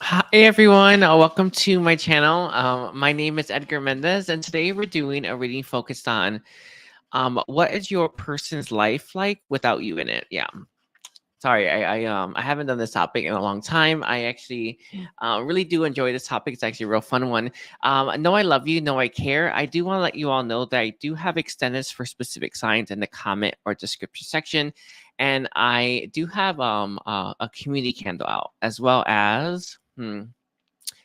Hi everyone, welcome to my channel. My name is Edgar Mendez, and today we're doing a reading focused on what is your person's life like without you in it? Yeah, sorry, I haven't done this topic in a long time. I actually really do enjoy this topic. It's actually a real fun one. Know I love you, know I care. I do want to let you all know that I do have extendeds for specific signs in the comment or description section, and I do have a community candle out as well as.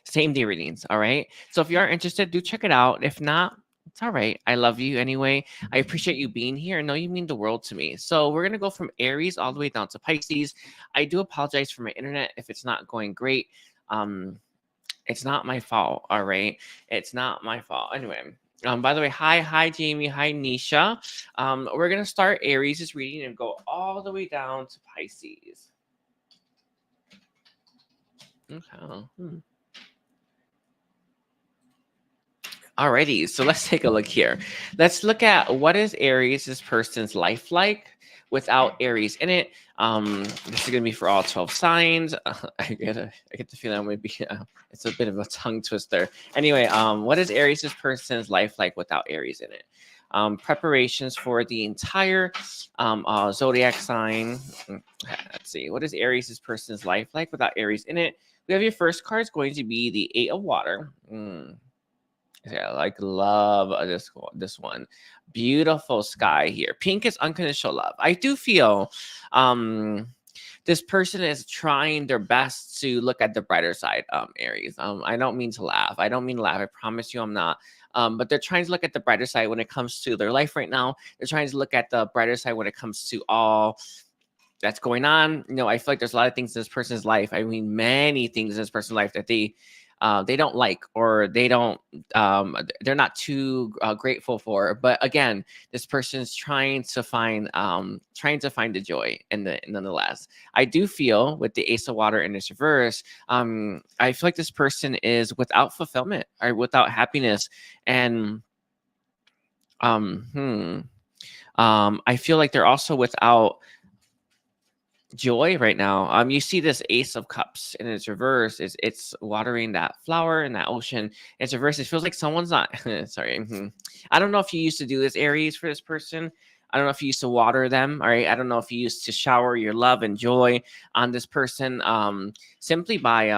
Same day readings. All right. So if you are interested, do check it out. If not, it's all right. I love you anyway. I appreciate you being here. I know you mean the world to me. So we're gonna go from Aries all the way down to Pisces. I do apologize for my internet if it's not going great. It's not my fault. All right. It's not my fault. Anyway. By the way, hi, Jamie, hi, Nisha. We're gonna start Aries' reading and go all the way down to Pisces. Okay. Alrighty, so let's take a look here. Let's look at what is Aries, this person's life like without Aries in it. This is gonna be for all 12 signs. I get the feeling I'm gonna be. It's a bit of a tongue twister. Anyway, what is Aries, this person's life like without Aries in it? Preparations for the entire zodiac sign. Let's see. What is Aries, this person's life like without Aries in it? We have your first card is going to be the Eight of Water. Yeah, like love this one. Beautiful sky here. Pink is unconditional love. I do feel this person is trying their best to look at the brighter side, Aries. I don't mean to laugh. I don't mean to laugh. I promise you I'm not. But they're trying to look at the brighter side when it comes to their life right now. They're trying to look at the brighter side when it comes to all that's going on. You know, I feel like there's a lot of things in this person's life. I mean, many things in this person's life that they don't like, or they're not too grateful for. But again, this person's trying to find the joy in the nonetheless. I do feel with the Ace of Water in its reverse, I feel like this person is without fulfillment or without happiness. And I feel like they're also without joy right now. You see this Ace of Cups in its reverse is it's watering that flower in that ocean. Its reverse, it feels like someone's not sorry. I don't know if you used to do this, Aries, for this person. I don't know if you used to water them. All right. I don't know if you used to shower your love and joy on this person simply by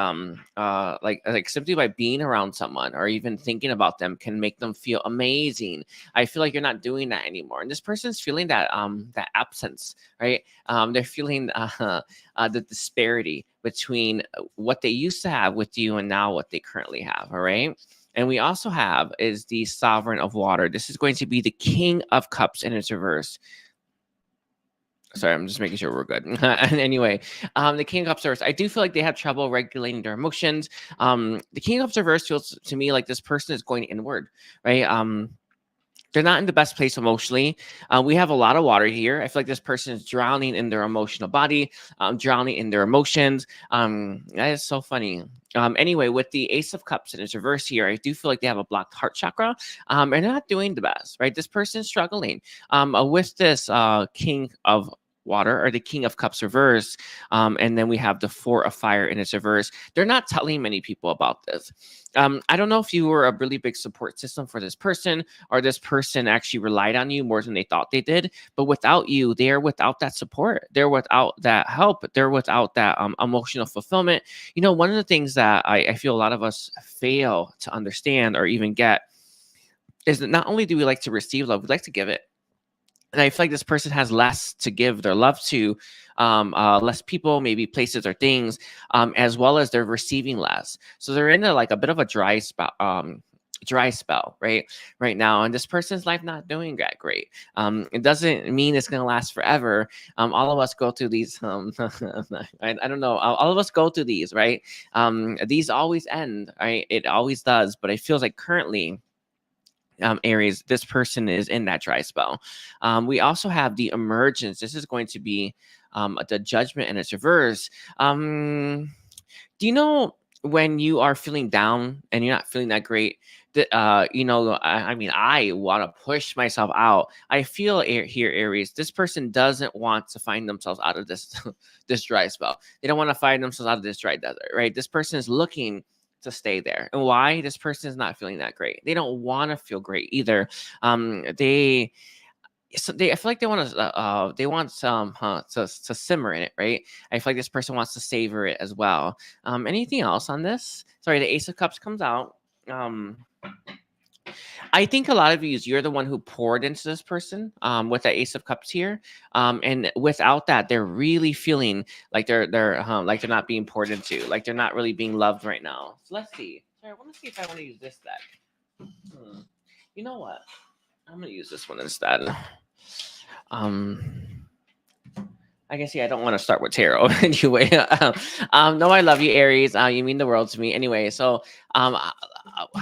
simply by being around someone or even thinking about them can make them feel amazing. I feel like you're not doing that anymore. And this person's feeling that that absence, right? They're feeling the disparity between what they used to have with you and now what they currently have. All right. And we also have is the Sovereign of Water. This is going to be the King of Cups in its reverse. Sorry, I'm just making sure we're good. And anyway, the King of Cups reverse, I do feel like they have trouble regulating their emotions. The King of Cups reverse feels to me like this person is going inward, right? They're not in the best place emotionally. We have a lot of water here. I feel like this person is drowning in their emotional body, drowning in their emotions. That is so funny. Anyway, with the Ace of Cups in its reverse here, I do feel like they have a blocked heart chakra. And they're not doing the best, right? This person's struggling with this King of Water or the King of Cups reverse. And then we have the Four of Fire in its reverse. They're not telling many people about this. I don't know if you were a really big support system for this person or this person actually relied on you more than they thought they did. But without you, they're without that support. They're without that help. They're without that emotional fulfillment. You know, one of the things that I feel a lot of us fail to understand or even get is that not only do we like to receive love, we like to give it. And I feel like this person has less to give their love to, less people, maybe places or things, as well as they're receiving less. So they're in a bit of a dry spell right now, and this person's life not doing that great. It doesn't mean it's going to last forever. All of us go through these. I don't know. All of us go through these, right? These always end, right? It always does. But it feels like currently, Aries, this person is in that dry spell. We also have the Emergence. This is going to be the Judgment and its reverse. Do you know when you are feeling down and you're not feeling that great, you know, I mean, I want to push myself out. I feel here, Aries, this person doesn't want to find themselves out of this this dry spell. They don't want to find themselves out of this dry desert, right? This person is looking to stay there. And why? This person is not feeling that great. They don't want to feel great either. They so I feel like they want some to simmer in it, right? I feel like this person wants to savor it as well. Anything else on this? Sorry, the Ace of Cups comes out. I think a lot of you're the one who poured into this person with the Ace of Cups here, and without that, they're really feeling like they're not being poured into, like they're not really being loved right now. So let's see. Sorry, I want to see if I want to use this deck. You know what? I'm gonna use this one instead. I guess I don't want to start with tarot anyway. No, I love you, Aries. You mean the world to me. Anyway, so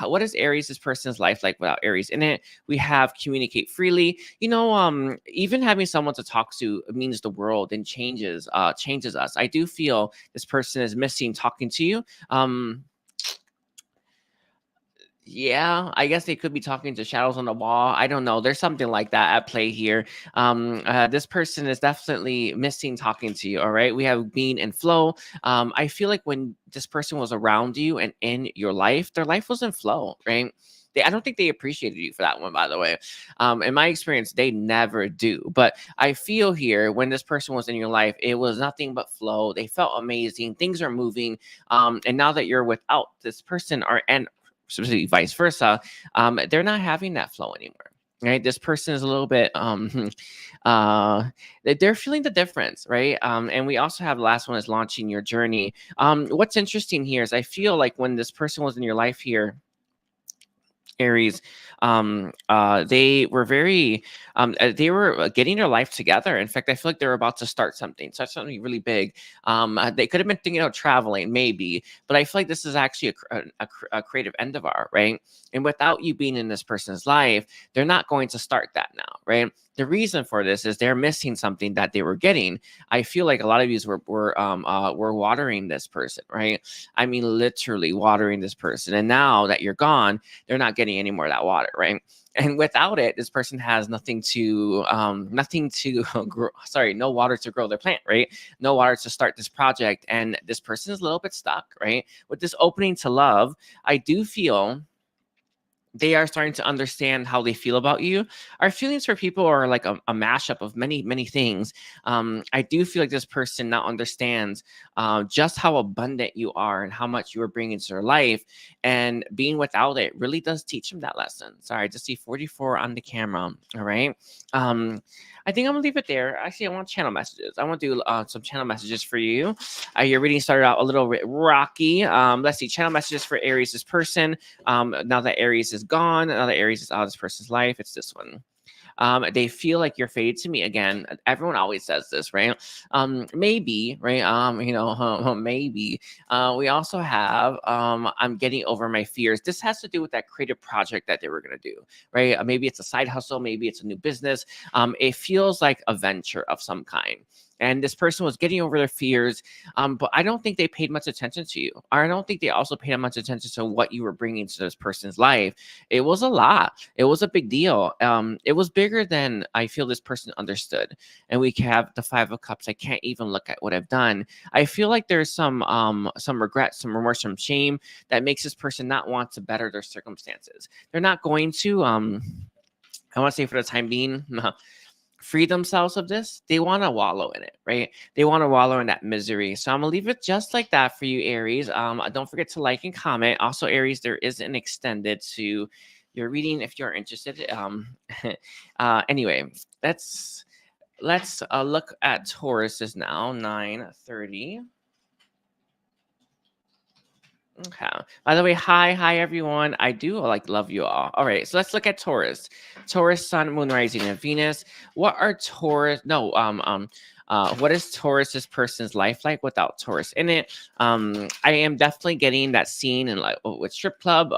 what is Aries' this person's life like without Aries in it? We have communicate freely. You know, even having someone to talk to means the world and changes us. I do feel this person is missing talking to you. Yeah, I guess they could be talking to shadows on the wall. I don't know. There's something like that at play here. This person is definitely missing talking to you. All right. We have being in flow. I feel like when this person was around you and in your life, their life was in flow, right? I don't think they appreciated you for that one, by the way. In my experience, they never do. But I feel here when this person was in your life, it was nothing but flow. They felt amazing. Things are moving. And now that you're without this person, and specifically vice versa, they're not having that flow anymore. Right, this person is a little bit they're feeling the difference, right? And we also have the last one is launching your journey. What's interesting here is I feel like when this person was in your life here, Aries, they were very they were getting their life together. In fact, I feel like they're about to start something really big. They could have been thinking of traveling maybe, but I feel like this is actually a creative endeavor, right? And without you being in this person's life, they're not going to start that now, right? The reason for this is they're missing something that they were getting. I feel like a lot of you were watering this person, right? I mean, literally watering this person, and now that you're gone, they're not getting any more of that water, right? And without it, this person has nothing to grow, sorry, no water to grow their plant, right? No water to start this project, and this person is a little bit stuck, right? With this opening to love, I do feel they are starting to understand how they feel about you. Our feelings for people are like a mashup of many things. I do feel like this person now understands just how abundant you are and how much you are bringing to their life, and being without it really does teach them that lesson. Sorry, I just see 44 on the camera. All right. I think I'm gonna leave it there. Actually, I want channel messages. I want to do some channel messages for you. Your reading started out a little bit rocky. Let's see, channel messages for Aries, this person. Now that Aries is gone, now that Aries is out of this person's life, it's this one. They feel like you're faded to me again. Everyone always says this, right? Maybe, right? Maybe. We also have I'm getting over my fears. This has to do with that creative project that they were gonna do, right? Maybe it's a side hustle, maybe it's a new business. It feels like a venture of some kind. And this person was getting over their fears, but I don't think they paid much attention to you. I don't think they also paid much attention to what you were bringing to this person's life. It was a lot. It was a big deal. It was bigger than I feel this person understood. And we have the Five of Cups. I can't even look at what I've done. I feel like there's some regret, some remorse, some shame that makes this person not want to better their circumstances. They're not going to. I want to say for the time being. Free themselves of this. They want to wallow in it, right? They want to wallow in that misery. So I'm gonna leave it just like that for you, Aries. Don't forget to like and comment. Also, Aries, there is an extended to your reading if you're interested. Anyway, let's look at Tauruses now. 9:30. Okay. By the way, hi everyone. I do love you all. All right, so let's look at Taurus. Taurus, Sun, Moon, Rising, and Venus. What are Taurus? No, what is Taurus's person's life like without Taurus in it? I am definitely getting that scene in like with strip club.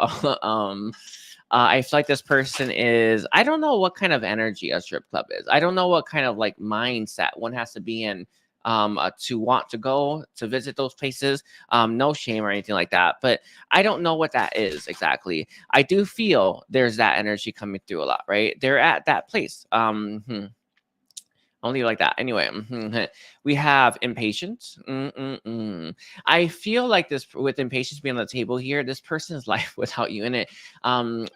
I feel like this person is. I don't know what kind of energy a strip club is. I don't know what kind of like mindset one has to be in to want to go to visit those places. No shame or anything like that, but I don't know what that is exactly. I do feel there's that energy coming through a lot, right? They're at that place. I'll leave it like that. Anyway, we have impatience. I feel like this with impatience being on the table here, this person's life without you in it.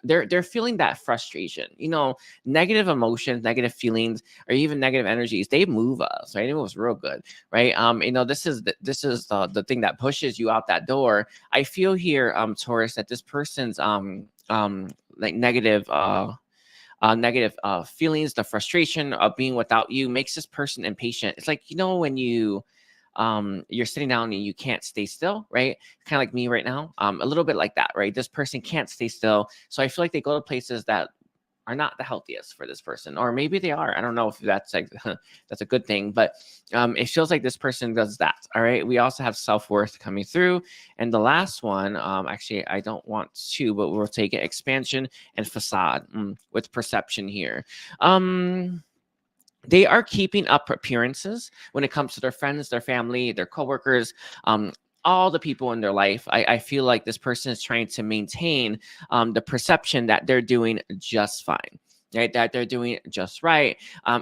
They're feeling that frustration. You know, negative emotions, negative feelings, or even negative energies. They move us, right? It moves real good, right? You know, this is the thing that pushes you out that door. I feel here, Taurus, that this person's like negative feelings, the frustration of being without you makes this person impatient. It's like, you know, when you're sitting down and you can't stay still, right? Kind of like me right now, a little bit like that, right? This person can't stay still, so I feel like they go to places that are not the healthiest for this person, or maybe they are. I don't know if that's like that's a good thing, but it feels like this person does that. All right. We also have self-worth coming through, and the last one, actually, I don't want to, but we'll take it: expansion and facade with perception here. They are keeping up appearances when it comes to their friends, their family, their coworkers, all the people in their life. I feel like this person is trying to maintain the perception that they're doing just fine, right? That they're doing just right,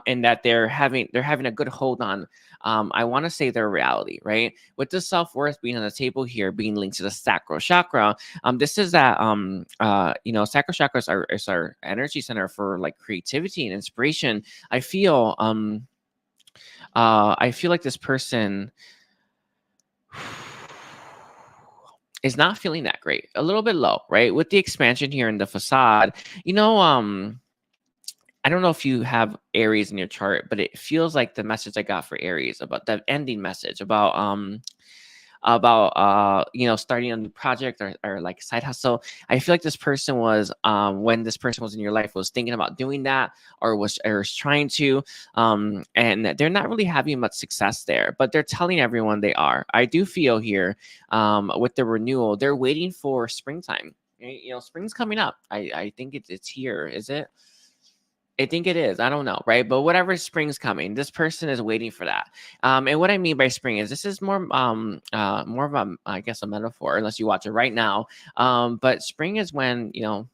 and that they're having a good hold on. I want to say their reality, right? With the self-worth being on the table here, being linked to the sacral chakra. This is that you know, sacral chakra is our energy center for like creativity and inspiration. I feel like this person is not feeling that great, a little bit low, right? With the expansion here in the facade, you know, I don't know if you have Aries in your chart, but it feels like the message I got for Aries about the ending message about you know, starting a new project or like side hustle. I feel like this person was when this person was in your life was thinking about doing that, or was trying to, and they're not really having much success there, but they're telling everyone they are. I do feel here with the renewal, they're waiting for springtime. You know, spring's coming up. I think it's here. Is it? I think it is. I don't know, right? But whatever spring's coming, this person is waiting for that. And what I mean by spring is this is more of a, I guess, a metaphor, unless you watch it right now. But spring is when, you know,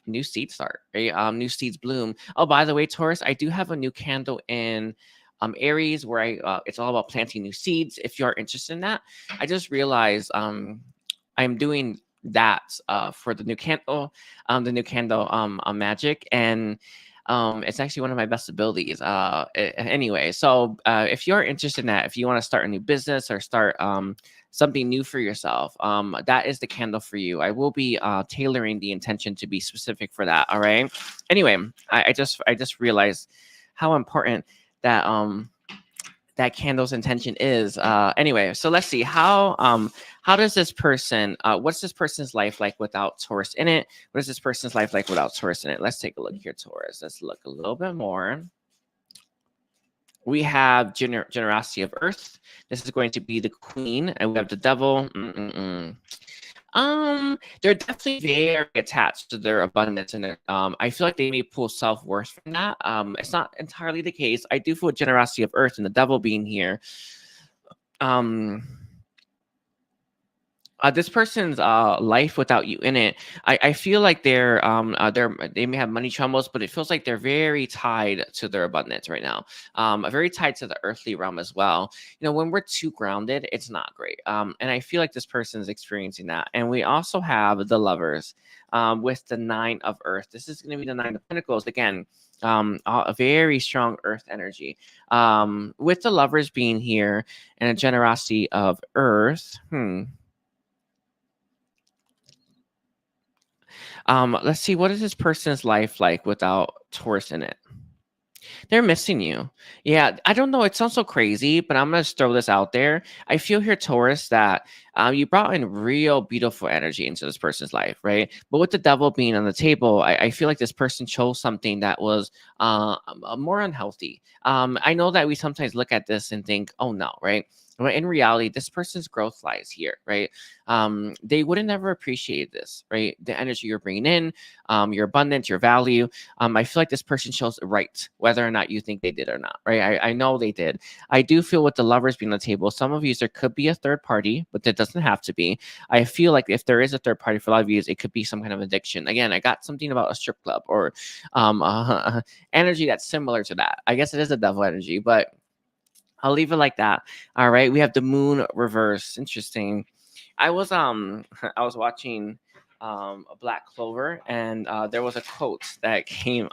new seeds start, right? New seeds bloom. Oh, by the way, Taurus, I do have a new candle in Aries where it's all about planting new seeds. If you're interested in that, I just realized I'm doing that for the new candle, magic, and it's actually one of my best abilities. Anyway, so if you're interested in that, if you want to start a new business or start something new for yourself, that is the candle for you. I will be tailoring the intention to be specific for that. All right. Anyway, I just realized how important that that candle's intention is. Anyway, so let's see how does this person, what's this person's life like without Taurus in it? What is this person's life like without Taurus in it? Let's take a look here, Taurus. Let's look a little bit more. We have generosity of earth. This is going to be the queen, and we have the devil. They're definitely very attached to their abundance, and I feel like they may pull self-worth from that. It's not entirely the case. I do feel generosity of earth and the devil being here. This person's life without you in it, I feel like they may have money troubles, but it feels like they're very tied to their abundance right now. Very tied to the earthly realm as well. You know, when we're too grounded, it's not great. And I feel like this person's experiencing that. And we also have the lovers with the 9 of earth. This is going to be the 9 of pentacles again. A very strong earth energy with the lovers being here and a generosity of earth. Let's see, what is this person's life like without Taurus in it? They're missing you. Yeah, I don't know. It sounds so crazy, but I'm gonna just throw this out there. I feel here, Taurus, that you brought in real beautiful energy into this person's life, right? But with the devil being on the table, I feel like this person chose something that was more unhealthy. I know that we sometimes look at this and think, oh no, right? But in reality, this person's growth lies here, right? They wouldn't ever appreciate this, right? The energy you're bringing in, your abundance, your value. I feel like this person shows right, whether or not you think they did or not, right? I know they did. I do feel with the lovers being on the table, some of you, there could be a third party, but that doesn't have to be. I feel like if there is a third party for a lot of you, it could be some kind of addiction. Again, I got something about a strip club or energy that's similar to that. I guess it is a devil energy, but I'll leave it like that. All right. We have the moon reverse. Interesting. I was I was watching a Black Clover, and there was a quote that came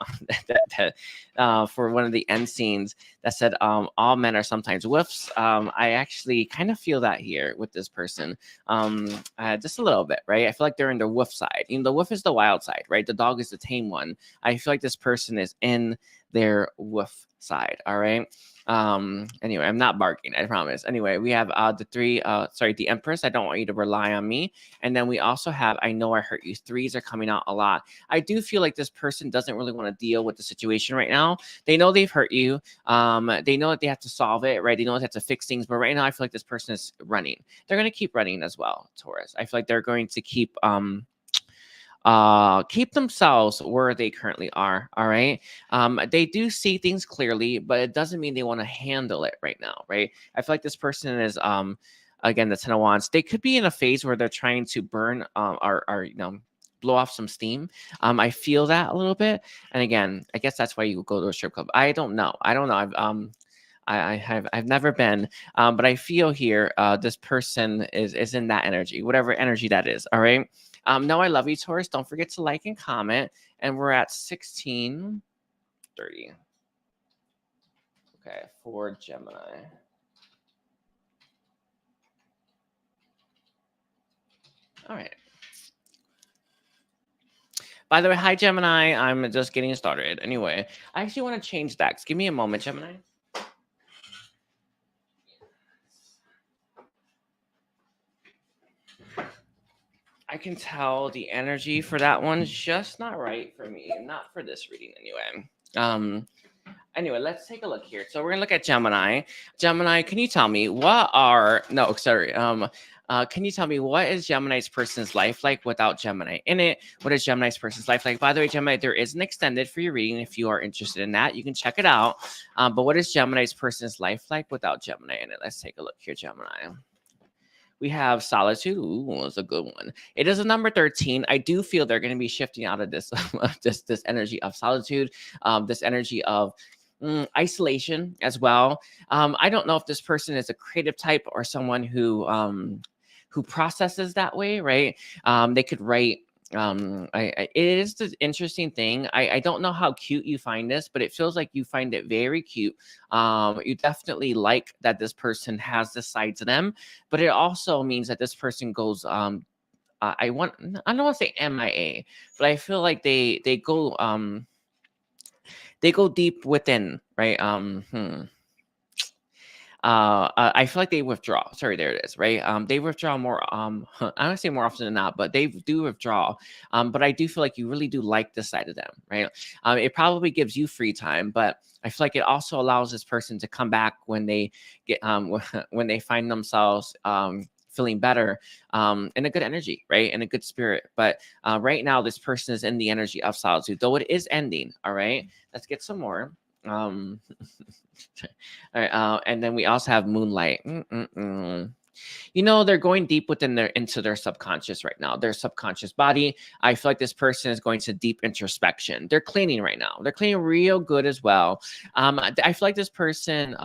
for one of the end scenes that said, all men are sometimes wolves. I actually kind of feel that here with this person, just a little bit, right? I feel like they're in the wolf side. You know, the wolf is the wild side, right? The dog is the tame one. I feel like this person is in their wolf side. All right. Anyway, I'm not barking, I promise. Anyway, we have the Empress. I don't want you to rely on me. And then we also have I know I hurt you. Threes are coming out a lot. I do feel like this person doesn't really want to deal with the situation right now. They know they've hurt you. They know that they have to solve it, right? They know they have to fix things, but right now I feel like this person is running. They're going to keep running as well, Taurus. I feel like they're going to keep themselves where they currently are. All right. They do see things clearly, but it doesn't mean they want to handle it right now, right? I feel like this person is again, the 10 of Wands. They could be in a phase where they're trying to burn or blow off some steam. I feel that a little bit. And again, I guess that's why you go to a strip club. I don't know. I've never been, but I feel here this person is in that energy, whatever energy that is. All right. No, I love you, Taurus. Don't forget to like and comment. And we're at 16:30. Okay, for Gemini. All right. By the way, hi, Gemini. I'm just getting started. Anyway, I actually want to change decks. Give me a moment, Gemini. I can tell the energy for that one's just not right for me. Not for this reading, anyway. Anyway, let's take a look here. So we're gonna look at Gemini. Gemini, can you tell me can you tell me what is Gemini's person's life like without Gemini in it? What is Gemini's person's life like? By the way, Gemini, there is an extended for your reading if you are interested in that. You can check it out. But what is Gemini's person's life like without Gemini in it? Let's take a look here, Gemini. We have Solitude. Ooh, that's a good one. It is a number 13. I do feel they're going to be shifting out of this this energy of solitude, this energy of isolation as well. I don't know if this person is a creative type or someone who processes that way, right? They could write. It is the interesting thing. I don't know how cute you find this, but it feels like you find it very cute. You definitely like that this person has this side to them, but it also means that this person goes. I don't want to say MIA, but I feel like they go deep within, right? I feel like they withdraw. Sorry, there it is, right? They withdraw more. I don't say more often than not, but they do withdraw. But I do feel like you really do like this side of them, right? It probably gives you free time, but I feel like it also allows this person to come back when they get when they find themselves feeling better, in a good energy, right? In a good spirit. But right now, this person is in the energy of solitude, though it is ending. All right, let's get some more. All right, and then we also have Moonlight. You know, they're going deep into their subconscious right now, their subconscious body. I feel like this person is going to deep introspection. They're cleaning right now. They're cleaning real good as well. I feel like this person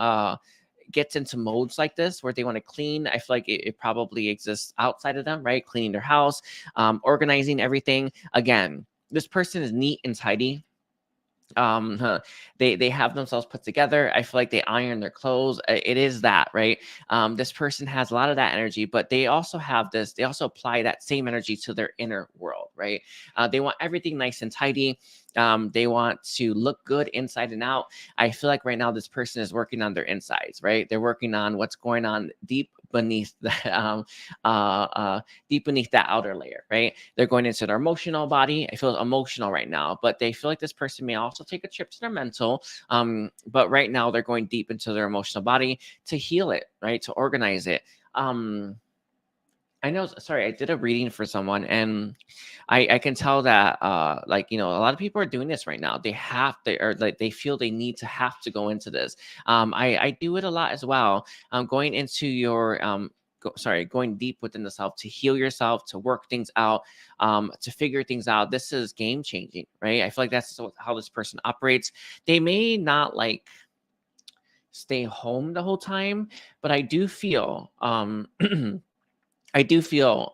gets into modes like this where they want to clean. I feel like it probably exists outside of them, right? Cleaning their house, organizing everything. Again, this person is neat and tidy. They have themselves put together. I feel like they iron their clothes. It is that, right? This person has a lot of that energy, but they also apply that same energy to their inner world, right? They want everything nice and tidy. They want to look good inside and out. I feel like right now this person is working on their insides, right? They're working on what's going on deep beneath that deep beneath that outer layer, right? They're going into their emotional body. I feel emotional right now, but they feel like this person may also take a trip to their mental. But right now they're going deep into their emotional body to heal it, right? To organize it. I know, sorry, I did a reading for someone, and I can tell that like, you know, a lot of people are doing this right now. They feel they need to have to go into this. I do it a lot as well. Going into your going deep within the self to heal yourself, to work things out, to figure things out. This is game changing, right? I feel like that's how this person operates. They may not like stay home the whole time, but I do feel I do feel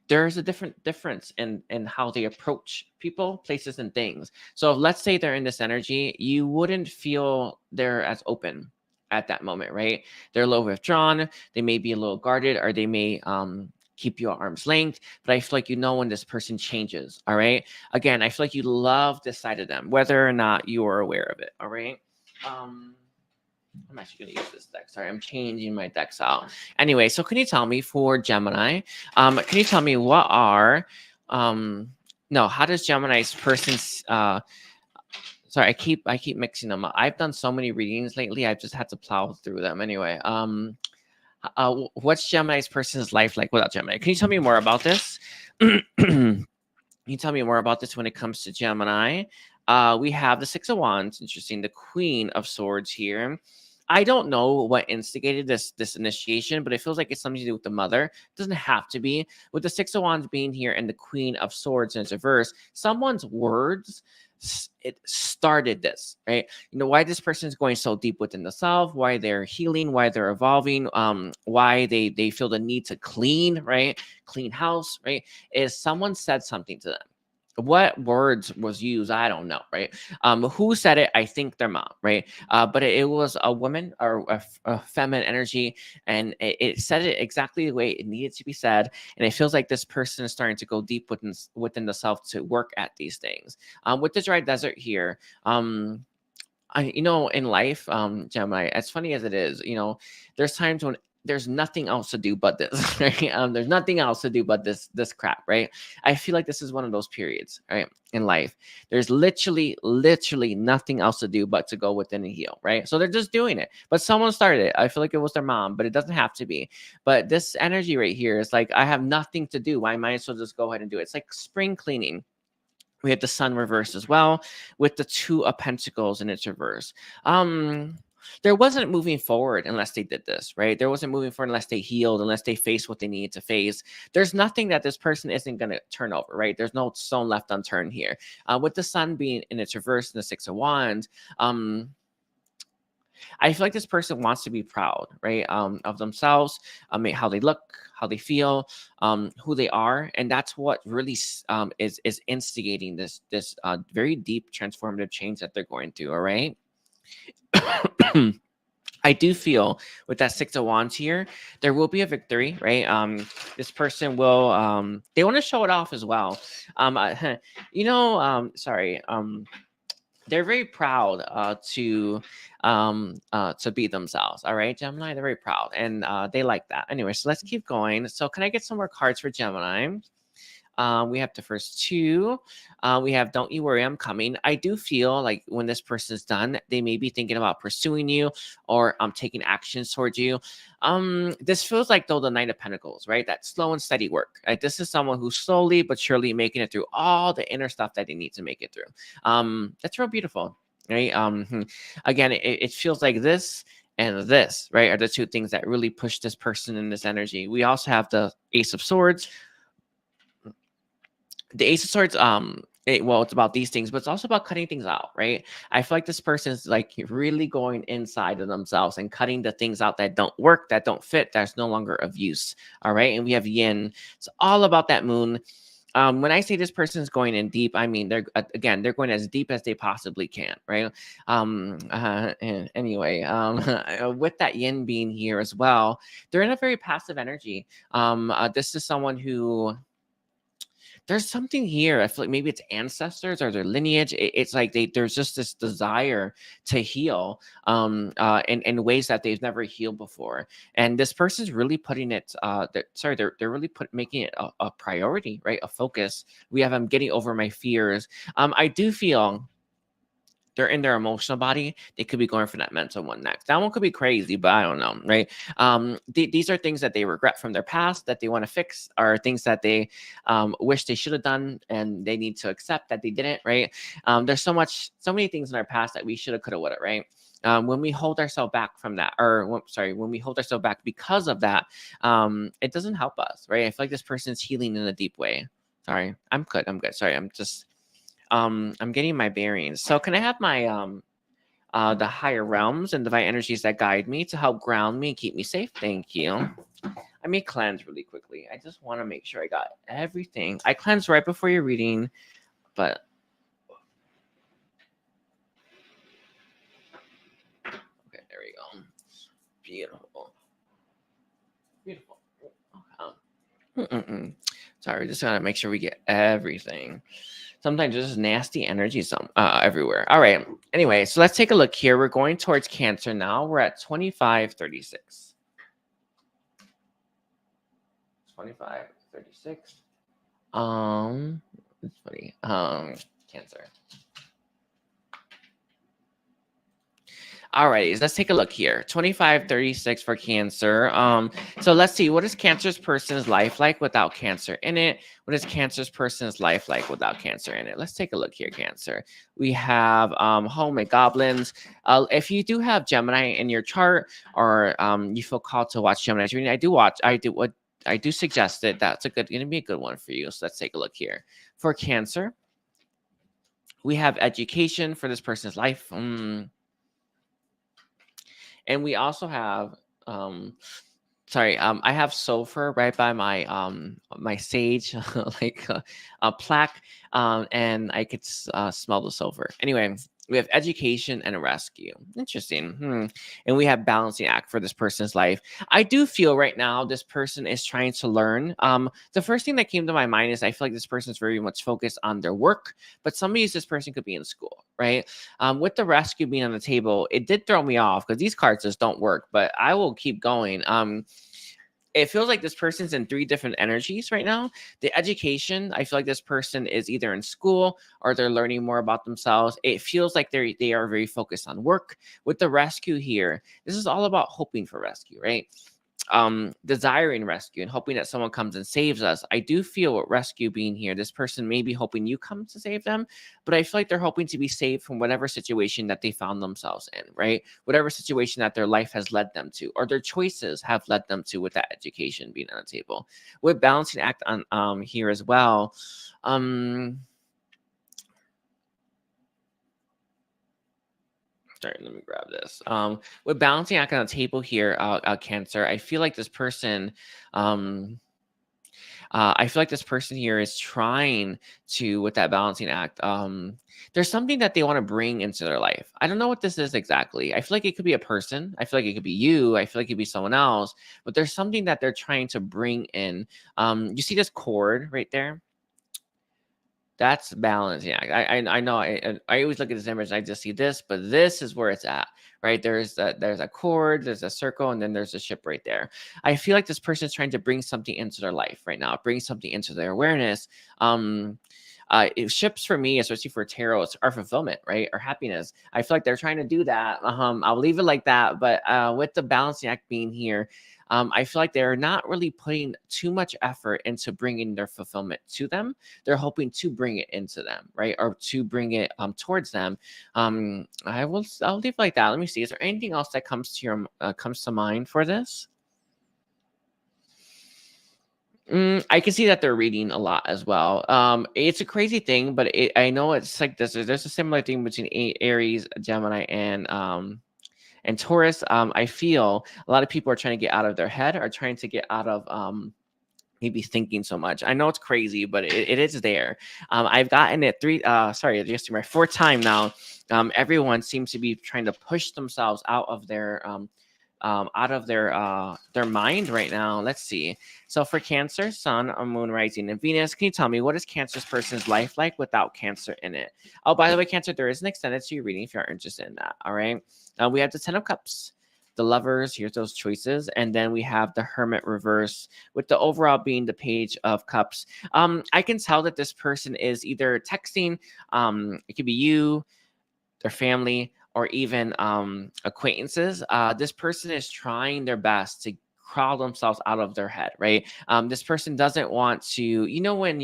there's a difference in how they approach people, places, and things. So if, let's say they're in this energy, you wouldn't feel they're as open at that moment, right? They're a little withdrawn. They may be a little guarded, or they may keep you at arm's length. But I feel like you know when this person changes, all right? Again, I feel like you love this side of them, whether or not you are aware of it, all right? I'm actually going to use this deck. Sorry, I'm changing my decks out. Anyway, so can you tell me for Gemini, can you tell me what are, no, how does Gemini's person's, sorry, I keep mixing them up. I've done so many readings lately. I've just had to plow through them. Anyway, what's Gemini's person's life like without Gemini? Can you tell me more about this? Can you tell me more about this when it comes to Gemini? We have the Six of Wands. Interesting. The Queen of Swords here. I don't know what instigated this initiation, but it feels like it's something to do with the mother. It doesn't have to be. With the Six of Wands being here and the Queen of Swords in its reverse, someone's words, it started this, right? You know, why this person is going so deep within the self, why they're healing, why they're evolving, why they feel the need to clean, right? Clean house, right? Is someone said something to them. What words was used? I don't know, right? Who said it? I think their mom, right? But it was a woman or a feminine energy, and it said it exactly the way it needed to be said. And it feels like this person is starting to go deep within the self to work at these things. With the dry desert here, you know, in life, Gemini, as funny as it is, you know, there's times when there's nothing else to do but this, right? There's nothing else to do but this crap, right? I feel like this is one of those periods, right, in life. There's literally nothing else to do but to go within and heal, right? So they're just doing it. But someone started it. I feel like it was their mom, but it doesn't have to be. But this energy right here is like, I have nothing to do. I might as well just go ahead and do it. It's like spring cleaning. We have the Sun reversed as well, with the Two of Pentacles in its reverse. There wasn't moving forward unless they did this, right? There wasn't moving forward unless they healed, unless they faced what they needed to face. There's nothing that this person isn't going to turn over, right? There's no stone left unturned here. With the Sun being in its reverse and the Six of Wands, I feel like this person wants to be proud, right, of themselves, how they look, how they feel, who they are, and that's what really is instigating this very deep transformative change that they're going through. All right. I do feel with that Six of Wands here, there will be a victory, right? This person will, they want to show it off as well. You know, sorry. They're very proud to be themselves. All right, Gemini, they're very proud, and they like that. Anyway, so let's keep going. So can I get some more cards for Gemini? We have the first two. We have Don't You Worry, I'm Coming. I do feel like when this person's done, they may be thinking about pursuing you or taking actions towards you. This feels like, though, the Knight of Pentacles, right? That slow and steady work. Right? This is someone who's slowly but surely making it through all the inner stuff that they need to make it through. That's real beautiful, right? Again, it feels like this and this, right, are the two things that really push this person in this energy. We also have the Ace of Swords. The Ace of Swords, well, it's about these things, but it's also about cutting things out, right? I feel like this person is like really going inside of themselves and cutting the things out that don't work, that don't fit, that's no longer of use. All right. And we have Yin. It's all about that moon. When I say this person is going in deep, I mean, they're going as deep as they possibly can, right? And anyway, with that Yin being here as well, they're in a very passive energy. This is someone who, there's something here. I feel like maybe it's ancestors or their lineage. It's like there's just this desire to heal in ways that they've never healed before. And this person's really putting it, they're really making it a priority, right? A focus. We have, I'm getting over my fears. I do feel they're in their emotional body. They could be going for that mental one next. That one could be crazy, but I don't know, right? These are things that they regret from their past that they want to fix, or things that they wish they should have done, and they need to accept that they didn't, right? There's so many things in our past that we should have, could have, would have, right? When we hold ourselves back from that, when we hold ourselves back because of that, it doesn't help us, right? I feel like this person's healing in a deep way. Sorry, I'm good. Sorry, I'm getting my bearings. So can I have my the higher realms and divine energies that guide me to help ground me and keep me safe? Thank you. I may cleanse really quickly. I just want to make sure I got everything. I cleansed right before your reading, but okay, there we go. Beautiful. Beautiful. Okay. Sorry, just gotta make sure we get everything. Sometimes there's just nasty energy everywhere. All right. Anyway, so let's take a look here. We're going towards Cancer now. We're at 2536. 2536. It's funny. Cancer. All right, let's take a look here. 2536 for Cancer. So let's see, what is Cancer's person's life like without Cancer in it? What is Cancer's person's life like without Cancer in it? Let's take a look here, Cancer. We have home and goblins. If you do have Gemini in your chart, or you feel called to watch Gemini's reading, I do suggest it. That's gonna be a good one for you. So let's take a look here. For Cancer, we have education for this person's life. And we also have I have sulfur right by my my sage like a plaque, and I could smell the sulfur. Anyway, we have education and a rescue. Interesting. And we have balancing act for this person's life. I do feel right now this person is trying to learn. The first thing that came to my mind is I feel like this person is very much focused on their work, but this person could be in school, right? With the rescue being on the table, it did throw me off because these cards just don't work, but I will keep going. It feels like this person's in 3 different energies right now. The education, I feel like this person is either in school or they're learning more about themselves. It feels like they are very focused on work. With the rescue here, this is all about hoping for rescue, right? Desiring rescue and hoping that someone comes and saves us. I do feel with rescue being here, this person may be hoping you come to save them, but I feel like they're hoping to be saved from whatever situation that they found themselves in, right? Whatever situation that their life has led them to, or their choices have led them to, with that education being on the table. With balancing act on here as well. Sorry, let me grab this. With balancing act on the table here, Cancer, I feel like this person, here is trying to, with that balancing act, there's something that they want to bring into their life. I don't know what this is exactly. I feel like it could be a person. I feel like it could be you. I feel like it could be someone else. But there's something that they're trying to bring in. You see this cord right there? That's balance. Yeah, I know. I always look at this image and I just see this, but this is where it's at, right? There's a cord, there's a circle, and then there's a ship right there. I feel like this person is trying to bring something into their life right now, bring something into their awareness. Ships for me, especially for tarot, are fulfillment, right? Or happiness. I feel like they're trying to do that. I'll leave it like that. But with the balancing act being here, I feel like they're not really putting too much effort into bringing their fulfillment to them. They're hoping to bring it into them, right? Or to bring it towards them. I'll leave it like that. Let me see. Is there anything else that comes to mind for this? I can see that they're reading a lot as well. It's a crazy thing, but I know it's like this. There's a similar thing between Aries, Gemini, and Taurus. I feel a lot of people are trying to get out of their head, or trying to get out of maybe thinking so much. I know it's crazy, but it is there. I've gotten it just my 4th time now. Everyone seems to be trying to push themselves out of their out of their mind right now. Let's see. So for Cancer, Sun, Moon, Rising, and Venus, can you tell me what is Cancer's person's life like without Cancer in it? Oh, by the way, Cancer, there is an extended to your reading if you're interested in that. All right. We have the Ten of Cups, the Lovers. Here's those choices, and then we have the Hermit reverse, with the overall being the Page of Cups. I can tell that this person is either texting. It could be you, their family, or even acquaintances. This person is trying their best to crawl themselves out of their head, right? This person doesn't want to, when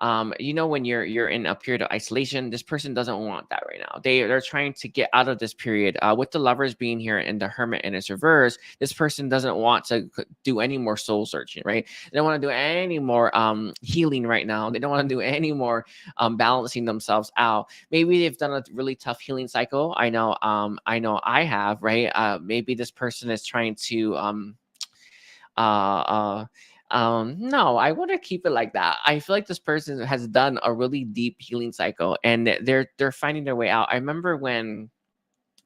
when you're in a period of isolation, this person doesn't want that right now. They're trying to get out of this period. With the Lovers being here and the Hermit in its reverse, this person doesn't want to do any more soul searching, right? They don't want to do any more healing right now. They don't want to do any more balancing themselves out. Maybe they've done a really tough healing cycle. I know I have, right? Maybe this person is trying to no, I want to keep it like that. I feel like this person has done a really deep healing cycle, and they're finding their way out. I remember when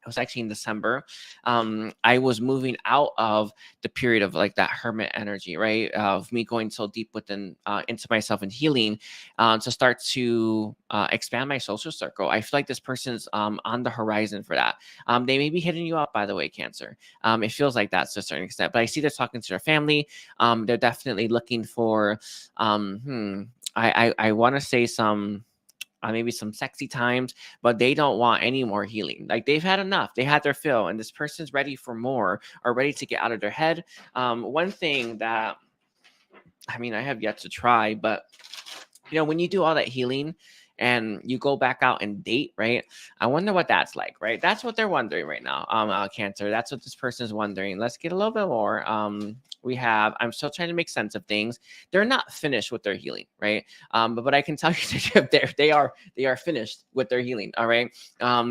it was actually in December, I was moving out of the period of like that hermit energy, right? Of me going so deep within into myself and healing, to start to expand my social circle. I feel like this person's on the horizon for that. They may be hitting you up, by the way, Cancer. It feels like that to a certain extent, but I see they're talking to their family. They're definitely looking for, I want to say some, maybe some sexy times, but they don't want any more healing. Like they've had enough. They had their fill, and this person's ready for more, or ready to get out of their head. One thing that, I have yet to try, but when you do all that healing and you go back out and date, right? I wonder what that's like, right? That's what they're wondering right now. Cancer, that's what this person is wondering. Let's get a little bit more. I'm still trying to make sense of things. They're not finished with their healing, right? But I can tell you that they are finished with their healing. All right.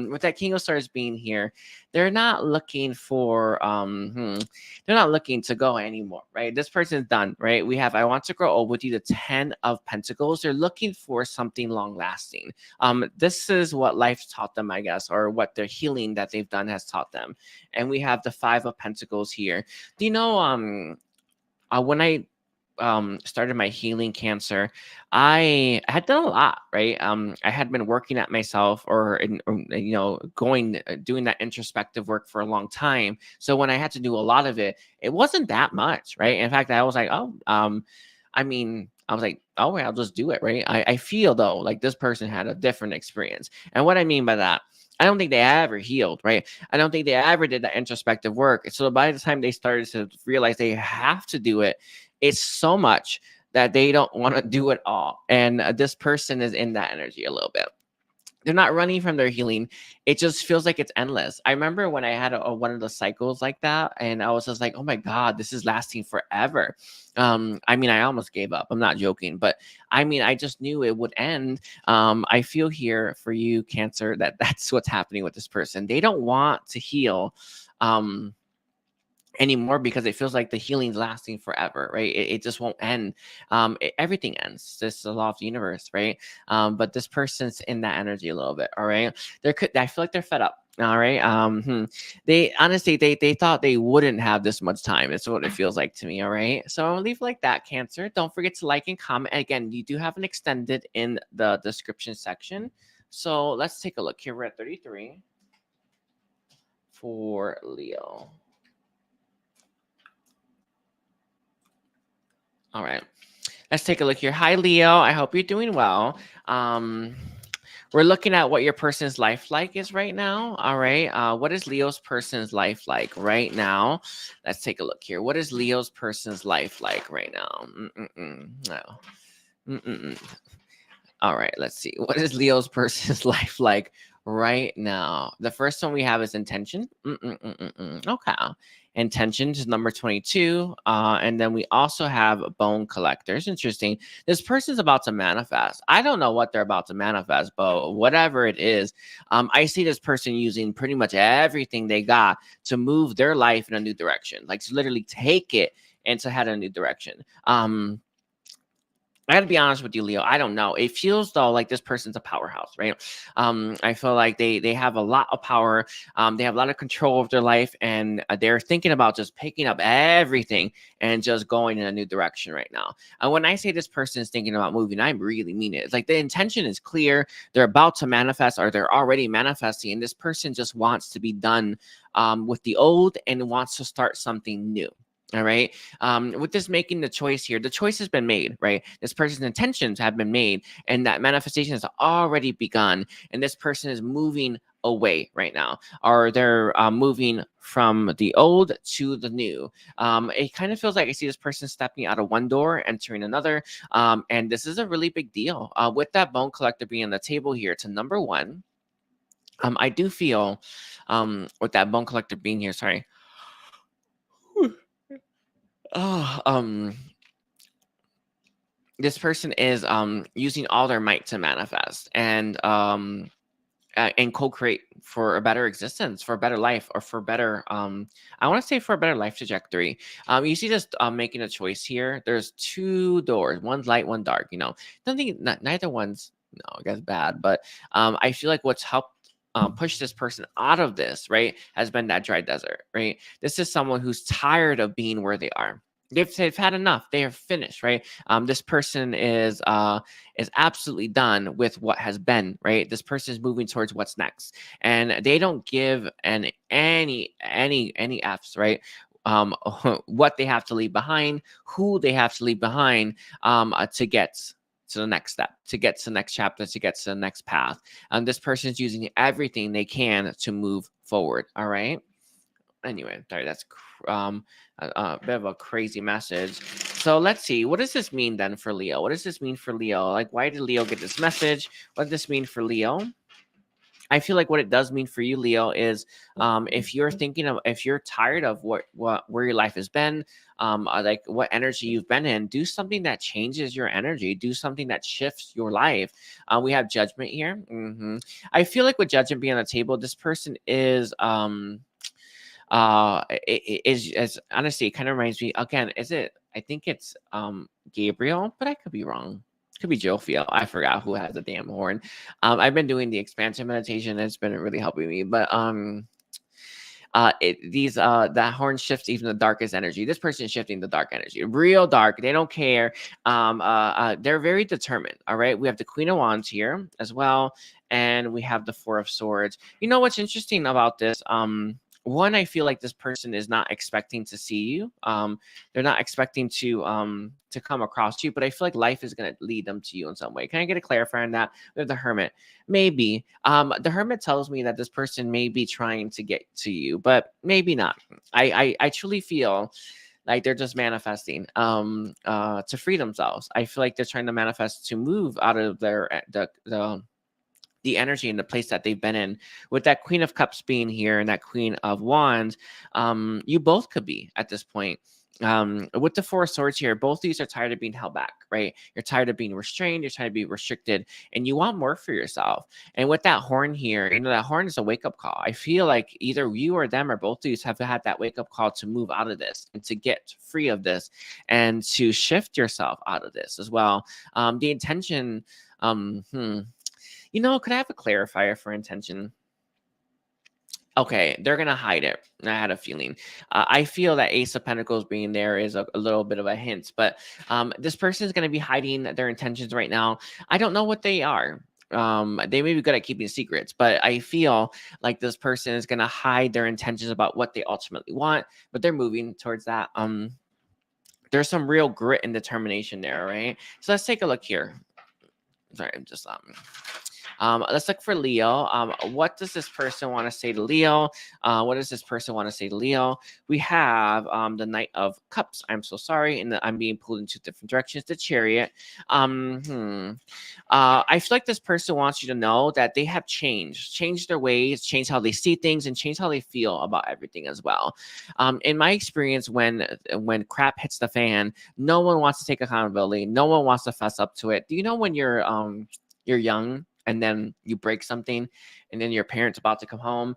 With that King of Stars being here, they're not looking for they're not looking to go anymore, right? This person's done, right? I want to grow old with you, the 10 of Pentacles. They're looking for something long lasting. This is what life taught them, I guess, or what their healing that they've done has taught them. And we have the 5 of Pentacles here. Do you know, when I started my healing, Cancer, I had done a lot, right? I had been working at myself, doing that introspective work for a long time. So when I had to do a lot of it, it wasn't that much, right? In fact, I was like, I'll just do it, right? I feel though like this person had a different experience. And what I mean by that, I don't think they ever healed, right? I don't think they ever did that introspective work. So by the time they started to realize they have to do it, it's so much that they don't want to do it all. And this person is in that energy a little bit. They're not running from their healing. It just feels like it's endless. I remember when I had one of the cycles like that, and I was just like, oh my God, this is lasting forever. I almost gave up. I'm not joking, but I just knew it would end. I feel here for you, Cancer, that's what's happening with this person. They don't want to heal anymore because it feels like the healing's lasting forever, right? It just won't end. Everything ends. This is the law of the universe, right? But this person's in that energy a little bit. All right. I feel like they're fed up. All right. They honestly, they thought they wouldn't have this much time. It's what it feels like to me. All right. So I'll leave like that, Cancer. Don't forget to like and comment. Again, you do have an extended in the description section. So let's take a look here. We're at 33 for Leo. All right, let's take a look here. Hi, Leo. I hope you're doing well. We're looking at what your person's life like is right now. All right. What is Leo's person's life like right now? Let's take a look here. What is Leo's person's life like right now? No. All right. Let's see. What is Leo's person's life like right now? The first one we have is intention. Okay. Intention is number 22. And then we also have bone collectors. Interesting. This person's about to manifest. I don't know what they're about to manifest, but whatever it is, I see this person using pretty much everything they got to move their life in a new direction, like to literally take it and to head in a new direction. I gotta be honest with you, Leo. I don't know. It feels though like this person's a powerhouse, right? I feel like they have a lot of power. They have a lot of control of their life, and they're thinking about just picking up everything and just going in a new direction right now. And when I say this person is thinking about moving, I really mean it. It's like the intention is clear. They're about to manifest, or they're already manifesting, and this person just wants to be done with the old and wants to start something new. All right. With this making the choice here, the choice has been made, right? This person's intentions have been made, and that manifestation has already begun. And this person is moving away right now, or they're moving from the old to the new. It kind of feels like I see this person stepping out of one door, entering another. And this is a really big deal. With that bone collector being on the table here to number one, I do feel with that bone collector being here, sorry. Oh, this person is using all their might to manifest and co-create for a better existence, for a better life, or for better I want to say for a better life trajectory. You see this making a choice here. There's two doors, one's light, one dark. Nothing, neither one's, I guess, bad, but I feel like what's helped push this person out of this, right, has been that dry desert, right? This is someone who's tired of being where they are. They've had enough. They are finished, right? This person is absolutely done with what has been, right? This person is moving towards what's next, and they don't give any f's, right? What they have to leave behind, who they have to leave behind, to get to the next step, to get to the next chapter, to get to the next path. This person is using everything they can to move forward. All right. Anyway, sorry, that's a bit of a crazy message. So let's see. What does this mean then for Leo? What does this mean for Leo? Like, why did Leo get this message? What does this mean for Leo? I feel like what it does mean for you, Leo, is if you're tired of where your life has been, like what energy you've been in, do something that changes your energy. Do something that shifts your life. We have Judgment here. I feel like with Judgment being on the table, this person is is honestly, it kind of reminds me again. I think it's Gabriel, but I could be wrong. Could be Jophiel. I forgot who has the damn horn. I've been doing the expansion meditation, and it's been really helping me. But that horn shifts even the darkest energy. This person is shifting the dark energy, real dark. They don't care. They're very determined. All right. We have the Queen of Wands here as well, and we have the Four of Swords. You know what's interesting about this? One, I feel like this person is not expecting to see you. They're not expecting to come across you, but I feel like life is going to lead them to you in some way. Can I get a clarifier on that? We have the Hermit. Maybe. The Hermit tells me that this person may be trying to get to you, but maybe not. I truly feel like they're just manifesting to free themselves. I feel like they're trying to manifest to move out of the energy and the place that they've been in. With that Queen of Cups being here and that Queen of Wands, you both could be at this point. With the Four of Swords here, both these are tired of being held back, right? You're tired of being restrained, you're tired of being restricted, and you want more for yourself. And with that horn here, that horn is a wake-up call. I feel like either you or them or both of you have had that wake-up call to move out of this and to get free of this and to shift yourself out of this as well. The intention, could I have a clarifier for intention? Okay, they're going to hide it. I had a feeling. I feel that Ace of Pentacles being there is a little bit of a hint, but this person is going to be hiding their intentions right now. I don't know what they are. They may be good at keeping secrets, but I feel like this person is going to hide their intentions about what they ultimately want, but they're moving towards that. There's some real grit and determination there, right? So let's take a look here. Sorry, I'm just let's look for Leo. What does this person want to say to Leo? What does this person want to say to Leo? We have the Knight of Cups. I'm so sorry, and I'm being pulled in two different directions. The Chariot. I feel like this person wants you to know that they have changed their ways, changed how they see things, and changed how they feel about everything as well. In my experience, when crap hits the fan, no one wants to take accountability. No one wants to fess up to it. Do you know when you're young and then you break something and then your parents about to come home?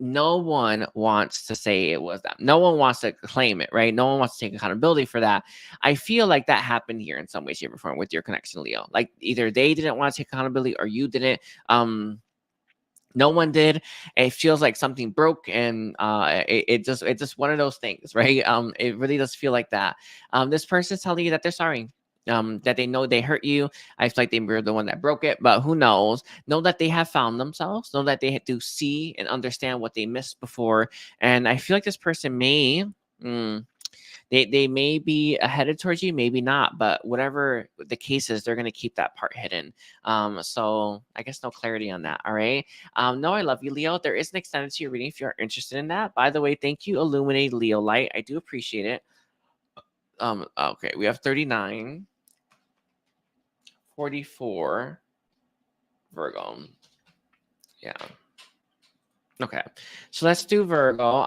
no one wants to say it was them. No one wants to claim it, right? No one wants to take accountability for that. I feel like that happened here in some way, shape, or form with your connection, Leo. Like either they didn't want to take accountability or you didn't. No one did. It feels like something broke, and it's just one of those things, right? It really does feel like that. This person's telling you that they're sorry. That they know they hurt you. I feel like they were the one that broke it, but who knows? Know that they have found themselves. Know that they had to see and understand what they missed before. And I feel like this person may. They may be headed towards you, maybe not, but whatever the case is, they're going to keep that part hidden. So I guess no clarity on that. All right. No, I love you, Leo. There is an extended to your reading if you're interested in that. By the way, thank you, Illuminate Leo Light. I do appreciate it. Okay, we have 39, 44, Virgo. Yeah. Okay, so let's do Virgo.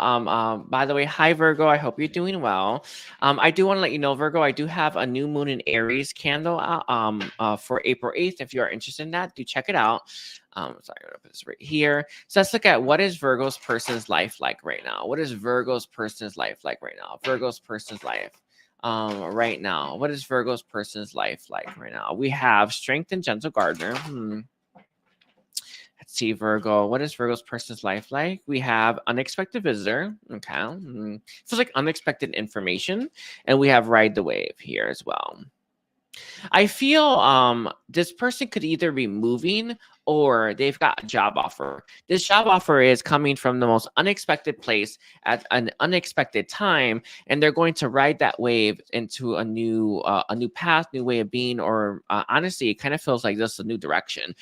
By the way, hi Virgo. I hope you're doing well. I do want to let you know, Virgo, I do have a new moon in Aries candle out for April 8th. If you are interested in that, do check it out. Sorry, I'm gonna put this right here. So let's look at what is Virgo's person's life like right now. What is Virgo's person's life like right now? Virgo's person's life. Right now, what is Virgo's person's life like right now? We have Strength and Gentle Gardener. Let's see, Virgo. What is Virgo's person's life like? We have Unexpected Visitor. Okay. Feels like unexpected information. And we have Ride the Wave here as well. I feel this person could either be moving or they've got a job offer. This job offer is coming from the most unexpected place at an unexpected time, and they're going to ride that wave into a new path, new way of being, or honestly, it kind of feels like just a new direction.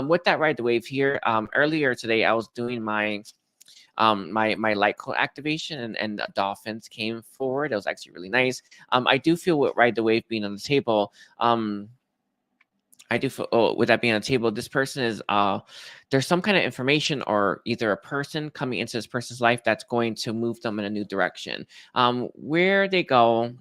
With that ride the wave here, earlier today, I was doing my my light code activation, and the dolphins came forward. It was actually really nice. I do feel with Ride the Wave being on the table, I do feel, with that being on the table, this person is there's some kind of information or either a person coming into this person's life that's going to move them in a new direction. Where they go,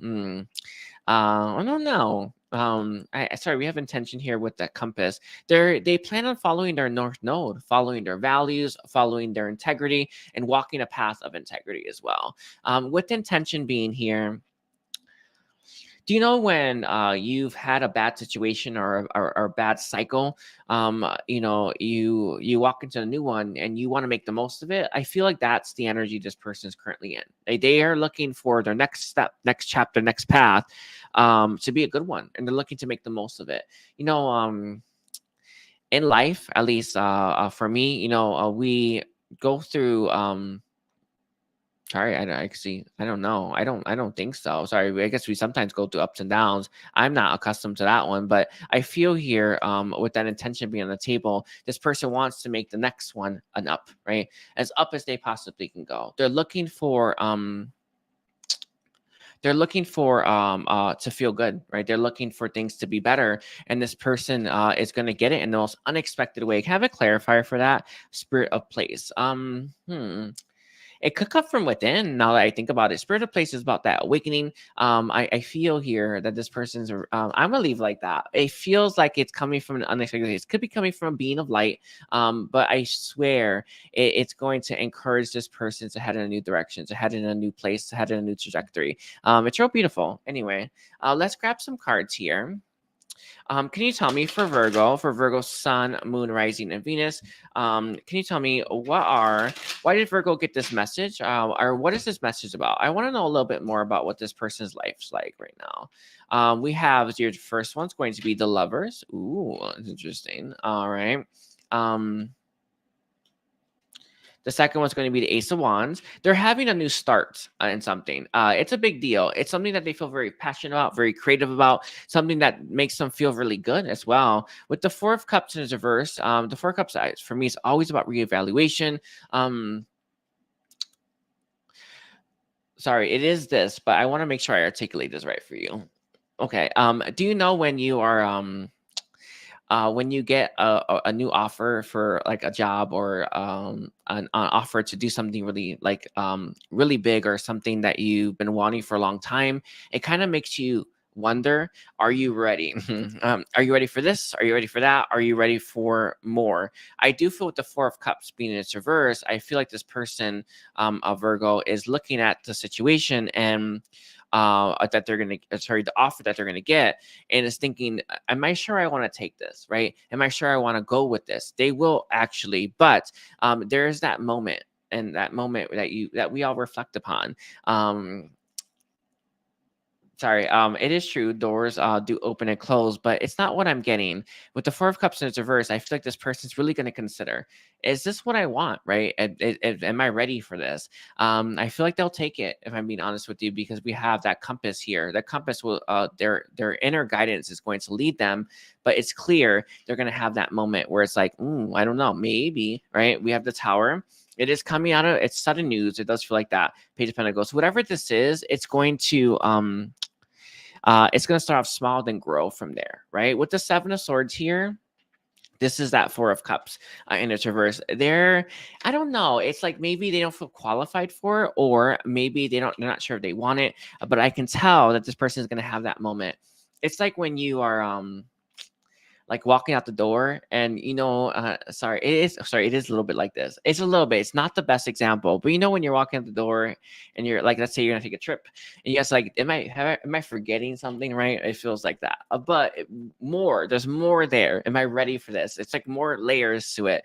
I don't know. Sorry, we have intention here with that compass. They plan on following their north node, following their values, following their integrity, and walking a path of integrity as well. With intention being here, do you know when you've had a bad situation or a bad cycle? You walk into a new one and you want to make the most of it. I feel like that's the energy this person is currently in. They are looking for their next step, next chapter, next path to be a good one, and they're looking to make the most of it. In life, at least for me, we go through. Sorry, I see. I don't know. I don't think so. Sorry. I guess we sometimes go through ups and downs. I'm not accustomed to that one, but I feel here, with that intention being on the table, this person wants to make the next one an up, right? As up as they possibly can go. They're looking for to feel good, right? They're looking for things to be better, and this person is going to get it in the most unexpected way. Can I have a clarifier for that? Spirit of place. It could come from within. Now that I think about it, Spirit of Place is about that awakening. I feel here that this person's. I'm gonna leave like that. It feels like it's coming from an unexpected place. It could be coming from a being of light. But I swear it's going to encourage this person to head in a new direction, to head in a new place, to head in a new trajectory. It's real beautiful. Anyway, let's grab some cards here. Can you tell me for Virgo Sun, Moon, Rising, and Venus? Can you tell me why did Virgo get this message? Or what is this message about? I want to know a little bit more about what this person's life's like right now. We have your first one's going to be the Lovers. Ooh, that's interesting. All right. The second one's going to be the Ace of Wands. They're having a new start in something. It's a big deal. It's something that they feel very passionate about, very creative about, something that makes them feel really good as well. With the Four of Cups in reverse, the Four of Cups for me is always about reevaluation. Sorry, it is this, but I want to make sure I articulate this right for you. Okay. Do you know when you are when you get a new offer for like a job or an offer to do something really really big or something that you've been wanting for a long time, it kind of makes you wonder, are you ready? Are you ready for this? Are you ready for that? Are you ready for more? I do feel with the Four of Cups being in its reverse, I feel like this person, a Virgo, is looking at the situation and that they're going to, sorry, the offer that they're going to get, and is thinking, am I sure I want to take this, right? Am I sure I want to go with this? They will actually, but there's that moment, and that moment that we all reflect upon. It is true, doors do open and close, but it's not what I'm getting. With the Four of Cups in its reverse, I feel like this person's really going to consider, is this what I want, right? Am I ready for this? I feel like they'll take it, if I'm being honest with you, because we have that compass here. The compass will, their inner guidance is going to lead them, but it's clear they're going to have that moment where it's like, I don't know, maybe, right? We have the Tower. It is coming out of, it's sudden news. It does feel like that. Page of Pentacles. Whatever this is, it's going to start off small, then grow from there, right? With the Seven of Swords here, this is that Four of Cups in its reverse. I don't know. It's like maybe they don't feel qualified for it, or maybe they're not sure if they want it. But I can tell that this person is going to have that moment. It's like when you are like walking out the door, and it is a little bit like this. It's a little bit, it's not the best example, but when you're walking out the door and you're like, let's say you're gonna take a trip, and you guys like, am I forgetting something, right? It feels like that, but there's more there. Am I ready for this? It's like more layers to it.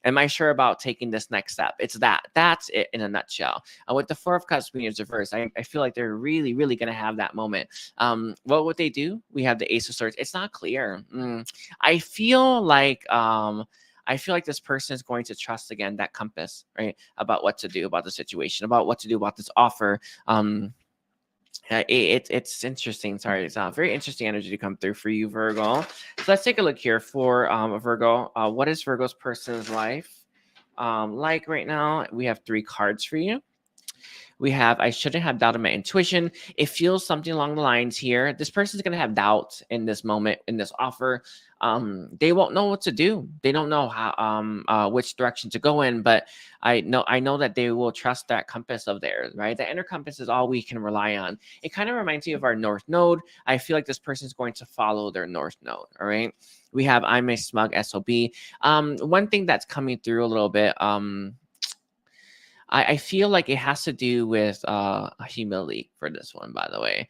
Am I sure about taking this next step? That's it in a nutshell. With the Four of Cups being in reverse, I feel like they're really, really going to have that moment. What would they do? We have the Ace of Swords. It's not clear. I feel like this person is going to trust again that compass, right? About what to do about the situation, about what to do about this offer. It's interesting. Sorry, it's very interesting energy to come through for you, Virgo. So let's take a look here for Virgo. What is Virgo's person's life like right now? We have 3 cards for you. We have, I shouldn't have doubted my intuition. It feels something along the lines here. This person's going to have doubt in this moment, in this offer. They won't know what to do. They don't know how, which direction to go in, but I know that they will trust that compass of theirs, right? The inner compass is all we can rely on. It kind of reminds me of our North Node. I feel like this person's going to follow their North Node, all right? We have, I'm a smug SOB. One thing that's coming through a little bit, I feel like it has to do with humility for this one, by the way.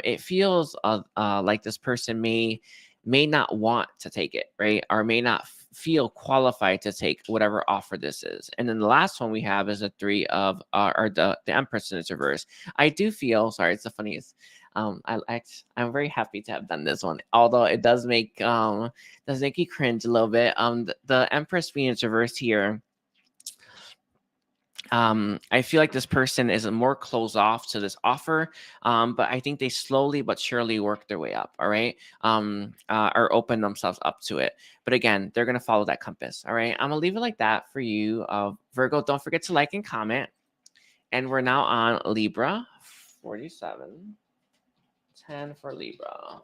It feels like this person may not want to take it, right? Or may not feel qualified to take whatever offer this is. And then the last one we have is a 3 of, or the Empress in its reverse. I do feel, sorry, it's the funniest. I'm very happy to have done this one, although it does make you cringe a little bit. The Empress being in its reverse here, I feel like this person is more closed off to this offer, but I think they slowly but surely work their way up, all right, or open themselves up to it. But again, they're going to follow that compass, all right? I'm going to leave it like that for you, Virgo. Don't forget to like and comment. And we're now on Libra, 47, 10 for Libra.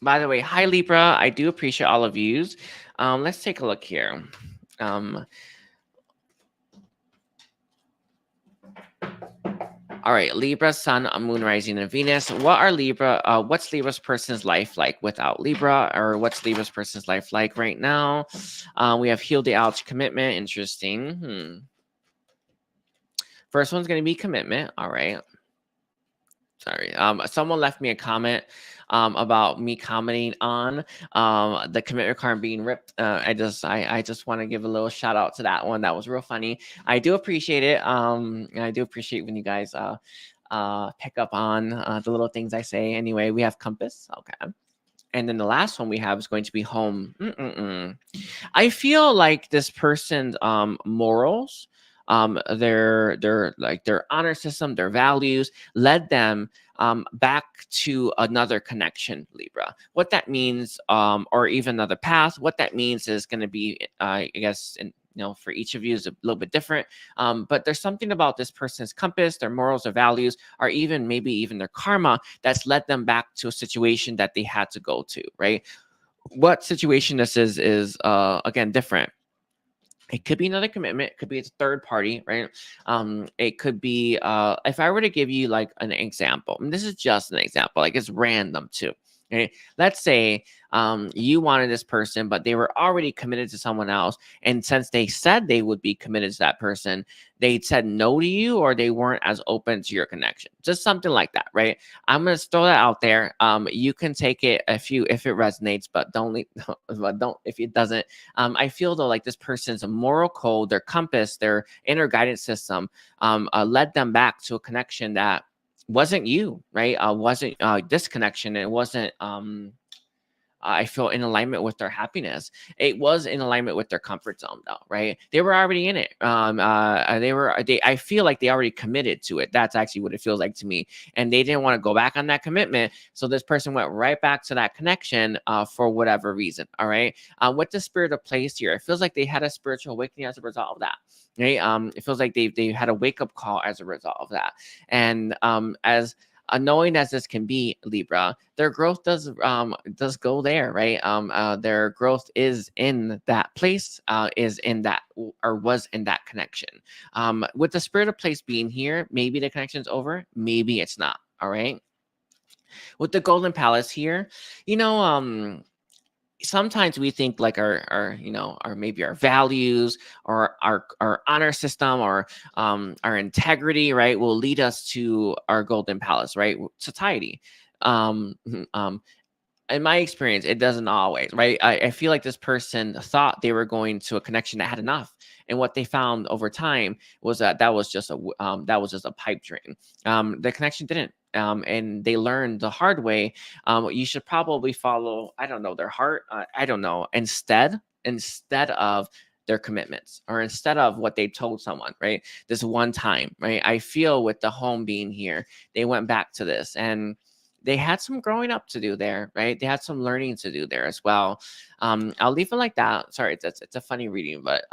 By the way, hi Libra. I do appreciate all of yous. Let's take a look here. All right, Libra, Sun, Moon, Rising, and Venus. What's Libra's person's life like without Libra, or what's Libra's person's life like right now? We have Heal the Ouch, Commitment. Interesting. First one's going to be commitment. All right. Sorry. Someone left me a comment about me commenting on the commitment card being ripped. I just want to give a little shout out to that one. That was real funny. I do appreciate it. And I do appreciate when you guys pick up on the little things I say. Anyway, we have compass. Okay. And then the last one we have is going to be home. I feel like this person's morals, their honor system, their values led them back to another connection, Libra. What that means, or even another path, what that means is going to be, I guess, for each of you is a little bit different. But there's something about this person's compass, their morals, their values, or maybe even their karma that's led them back to a situation that they had to go to, right? What situation this is again, different. It could be another commitment. It could be a third party, right? It could be if I were to give you like an example, and this is just an example, like it's random too. Okay, let's say you wanted this person, but they were already committed to someone else, and since they said they would be committed to that person, they said no to you, or they weren't as open to your connection. Just something like that, right? I'm gonna throw that out there. You can take it if it resonates, but but don't if it doesn't. I feel though like this person's moral code, their compass, their inner guidance system, led them back to a connection that wasn't you, right? Wasn't this connection. It wasn't. I feel in alignment with their happiness. It was in alignment with their comfort zone, though, right? They were already in it. I feel like they already committed to it. That's actually what it feels like to me. And they didn't want to go back on that commitment. So this person went right back to that connection for whatever reason. All right. With the spirit of place here, it feels like they had a spiritual awakening as a result of that. Right. It feels like they had a wake up call as a result of that. And as annoying as this can be, Libra, their growth does go there, right? Their growth is in that place, is in that or was in that connection. With the spirit of place being here, maybe the connection's over, maybe it's not. All right. With the Golden Palace here, you know, sometimes we think like our our maybe our values or our honor system or our integrity, right, will lead us to our Golden Palace, right? Society. In my experience, it doesn't always, right? I feel like this person thought they were going to a connection that had enough, and what they found over time was that was just a pipe dream. The connection didn't, and they learned the hard way. You should probably follow, I don't know, their heart. I don't know. Instead of their commitments, or instead of what they told someone, right? This one time, right? I feel with the home being here, they went back to this, and they had some growing up to do there, right? They had some learning to do there as well. I'll leave it like that. Sorry, it's a funny reading, but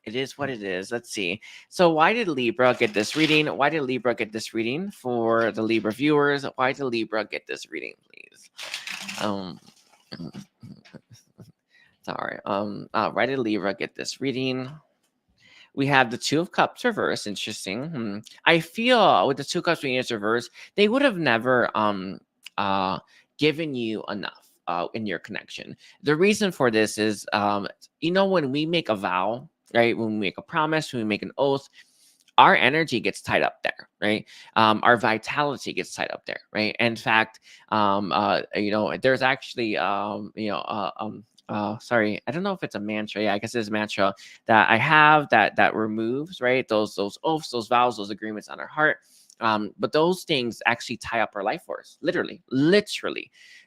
it is what it is. Let's see. So why did Libra get this reading? Why did Libra get this reading? For the Libra viewers, why did Libra get this reading, please? Sorry. Why did Libra get this reading? We have the Two of Cups reverse. Interesting. I feel with the Two of Cups being reverse, they would have never given you enough in your connection. The reason for this is, when we make a vow, right? When we make a promise, when we make an oath, our energy gets tied up there, right? Our vitality gets tied up there, right? In fact, there's actually, sorry, I don't know if it's a mantra. Yeah, I guess it's a mantra that I have that removes, right, those oaths, those vows, those agreements on our heart. But those things actually tie up our life force, literally.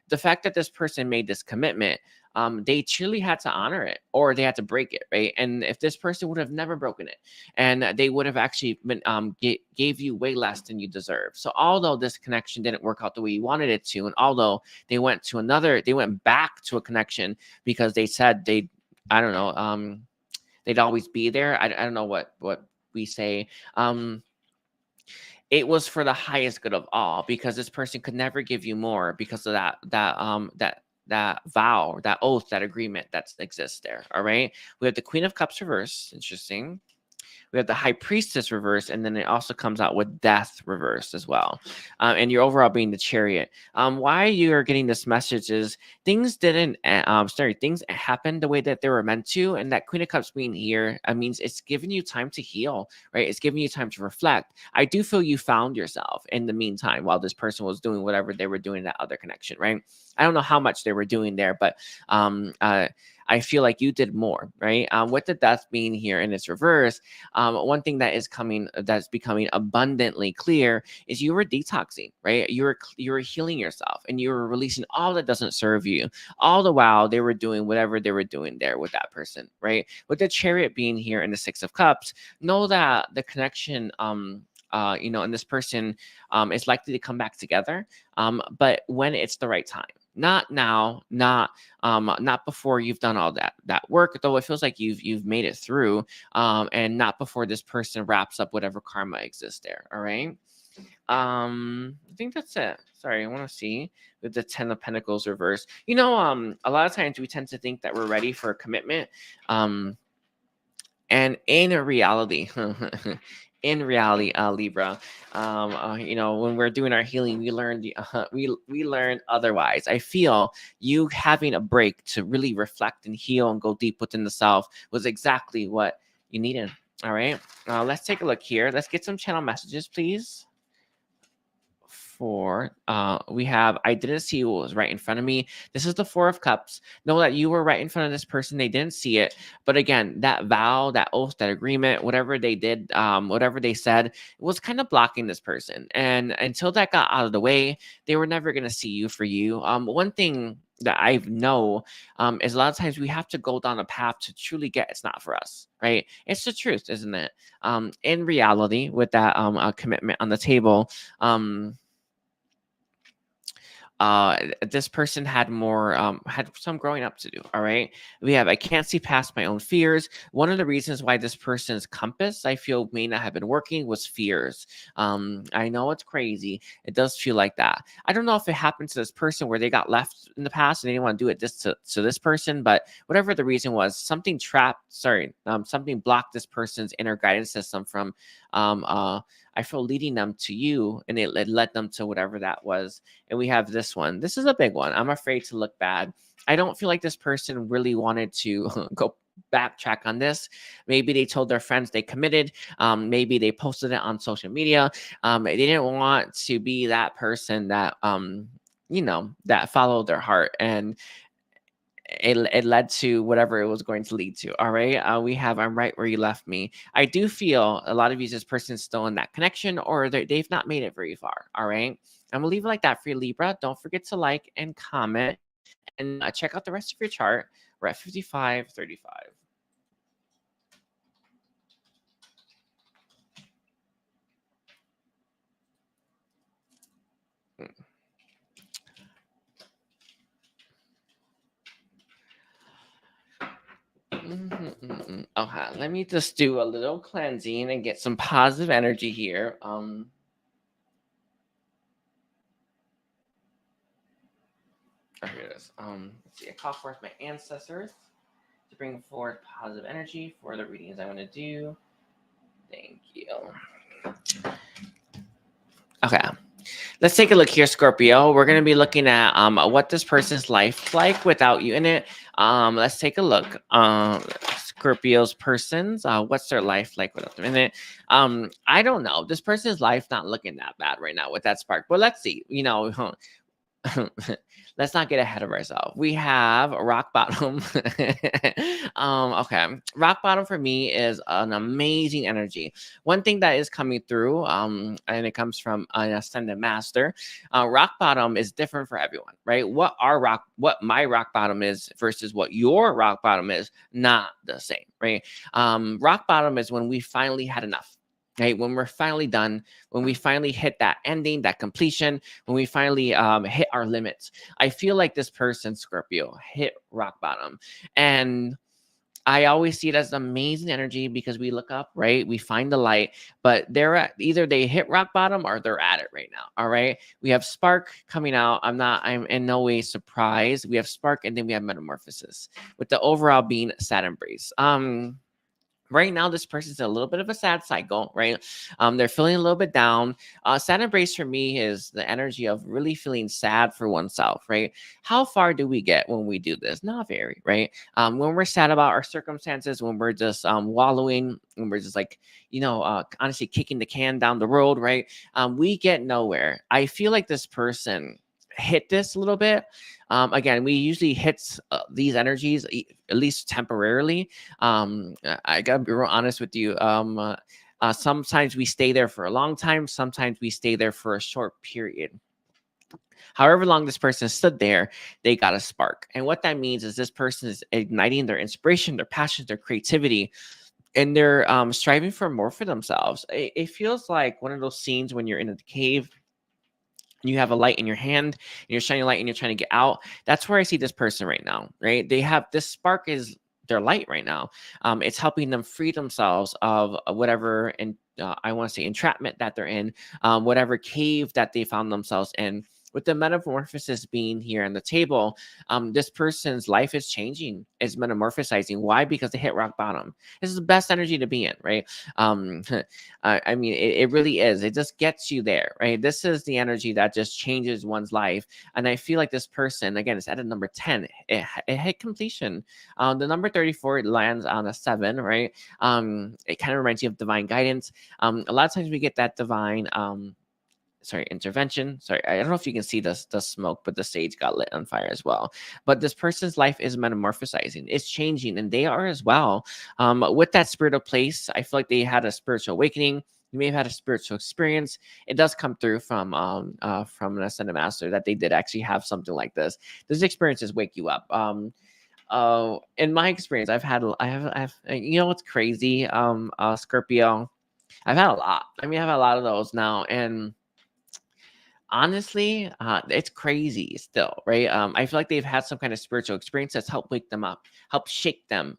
The fact that this person made this commitment, they truly had to honor it, or they had to break it, right? And if this person would have never broken it, and they would have actually been gave you way less than you deserve. So although this connection didn't work out the way you wanted it to, and although they went back to a connection because they said I don't know, they'd always be there. I don't know what we say. It was for the highest good of all, because this person could never give you more because of that vow, that oath, that agreement that exists there. All right. We have the Queen of Cups reverse. Interesting. We have the High Priestess reverse, and then it also comes out with Death reversed as well. And your overall being the Chariot. Why you are getting this message is things things happened the way that they were meant to, and that Queen of Cups being here means it's giving you time to heal, right? It's giving you time to reflect. I do feel you found yourself in the meantime while this person was doing whatever they were doing in that other connection, right? I don't know how much they were doing there, but I feel like you did more, right? With the Death being here in its reverse, one thing that's becoming abundantly clear is you were detoxing, right? You were healing yourself, and you were releasing all that doesn't serve you. All the while they were doing whatever they were doing there with that person, right? With the Chariot being here in the Six of Cups, know that the connection, and this person is likely to come back together, but when it's the right time. Not now, not before you've done all that work, though it feels like you've made it through, and not before this person wraps up whatever karma exists there. All right. I think that's it. Sorry, I want to see with the Ten of Pentacles reverse. A lot of times we tend to think that we're ready for a commitment. And in reality, in reality, Libra, you know, when we're doing our healing, we learned we learned otherwise. I feel you having a break to really reflect and heal and go deep within the self was exactly what you needed. All right, let's take a look here. Let's get some channel messages, please. For we have, I didn't see what was right in front of me. This is the Four of Cups. Know that you were right in front of this person. They didn't see it, but again, that vow, that oath, that agreement, whatever they did, whatever they said, was kind of blocking this person. And until that got out of the way, they were never going to see you for you. One thing that I know is a lot of times we have to go down a path to truly get it's not for us, right? It's the truth, isn't it? In reality, with that commitment on the table, this person had more had some growing up to do. All right, we have, I can't see past my own fears. One of the reasons why this person's compass, I feel, may not have been working was fears. I know it's crazy, it does feel like that. I don't know if it happened to this person where they got left in the past and they didn't want to do it just to this person, but whatever the reason was, something something blocked this person's inner guidance system from I feel leading them to you, and it led them to whatever that was. And we have this one. This is a big one. I'm afraid to look bad. I don't feel like this person really wanted to go backtrack on this. Maybe they told their friends they committed. Maybe they posted it on social media. They didn't want to be that person that you know, that followed their heart, and it led to whatever it was going to lead to. All right, we have, I'm right where you left me. I do feel a lot of you, this person's still in that connection, or they've not made it very far. All right, I'm gonna leave it like that for you, Libra. Don't forget to like and comment, and check out the rest of your chart. We're at 55:35. Okay, let me just do a little cleansing and get some positive energy here. Oh, here it is. Let's see. I call forth my ancestors to bring forth positive energy for the readings I want to do. Thank you. Okay. Let's take a look here, Scorpio. We're going to be looking at what this person's life like without you in it. Let's take a look. Scorpio's persons, what's their life like without them in it? I don't know. This person's life not looking that bad right now with that spark. But let's see. You know, let's not get ahead of ourselves. We have rock bottom. Okay, rock bottom for me is an amazing energy. One thing that is coming through, and it comes from an ascendant master. Rock bottom is different for everyone, right? What my rock bottom is versus what your rock bottom is, not the same, right? Rock bottom is when we finally had enough. Right, when we're finally done, when we finally hit that ending, that completion, when we finally hit our limits. I feel like this person, Scorpio, hit rock bottom. And I always see it as amazing energy because we look up, right? We find the light, but they're at, either they hit rock bottom or they're at it right now. All right. We have spark coming out. I'm in no way surprised. We have spark, and then we have metamorphosis, with the overall being sad embrace. Right now, this person's in a little bit of a sad cycle, right? They're feeling a little bit down. Sad embrace for me is the energy of really feeling sad for oneself, right? How far do we get when we do this? Not very, right? When we're sad about our circumstances, when we're just wallowing, when we're just like, you know, honestly kicking the can down the road, right? We get nowhere. I feel like this person hit this a little bit. Again, we usually hit these energies at least temporarily. I gotta be real honest with you. Sometimes we stay there for a long time. Sometimes we stay there for a short period. However long this person stood there, they got a spark. And what that means is this person is igniting their inspiration, their passion, their creativity, and they're striving for more for themselves. It feels like one of those scenes when you're in a cave, you have a light in your hand and you're shining light and you're trying to get out. That's where I see this person right now, right? They have this spark is their light right now. It's helping them free themselves of whatever, and I want to say entrapment that they're in, whatever cave that they found themselves in. with the metamorphosis being here on the table, this person's life is changing, is metamorphosizing. Why? Because they hit rock bottom. This is the best energy to be in, right? I mean, it really is. It just gets you there, right? This is the energy that just changes one's life. And I feel like this person, again, it's at a number 10. It hit completion. The number 34, it lands on a 7, right? It kind of reminds you of divine guidance. A lot of times we get that divine intervention. Sorry, I don't know if you can see the smoke, but the sage got lit on fire as well. But this person's life is metamorphosizing, it's changing, and they are as well. With that spirit of place, I feel like they had a spiritual awakening. You may have had a spiritual experience. It does come through from an ascended master that they did actually have something like this. These experiences wake you up. In my experience, I have, you know what's crazy? Scorpio, I've had a lot. I mean, I have a lot of those now, and honestly, it's crazy still, right? I feel like they've had some kind of spiritual experience that's helped wake them up, help shake them,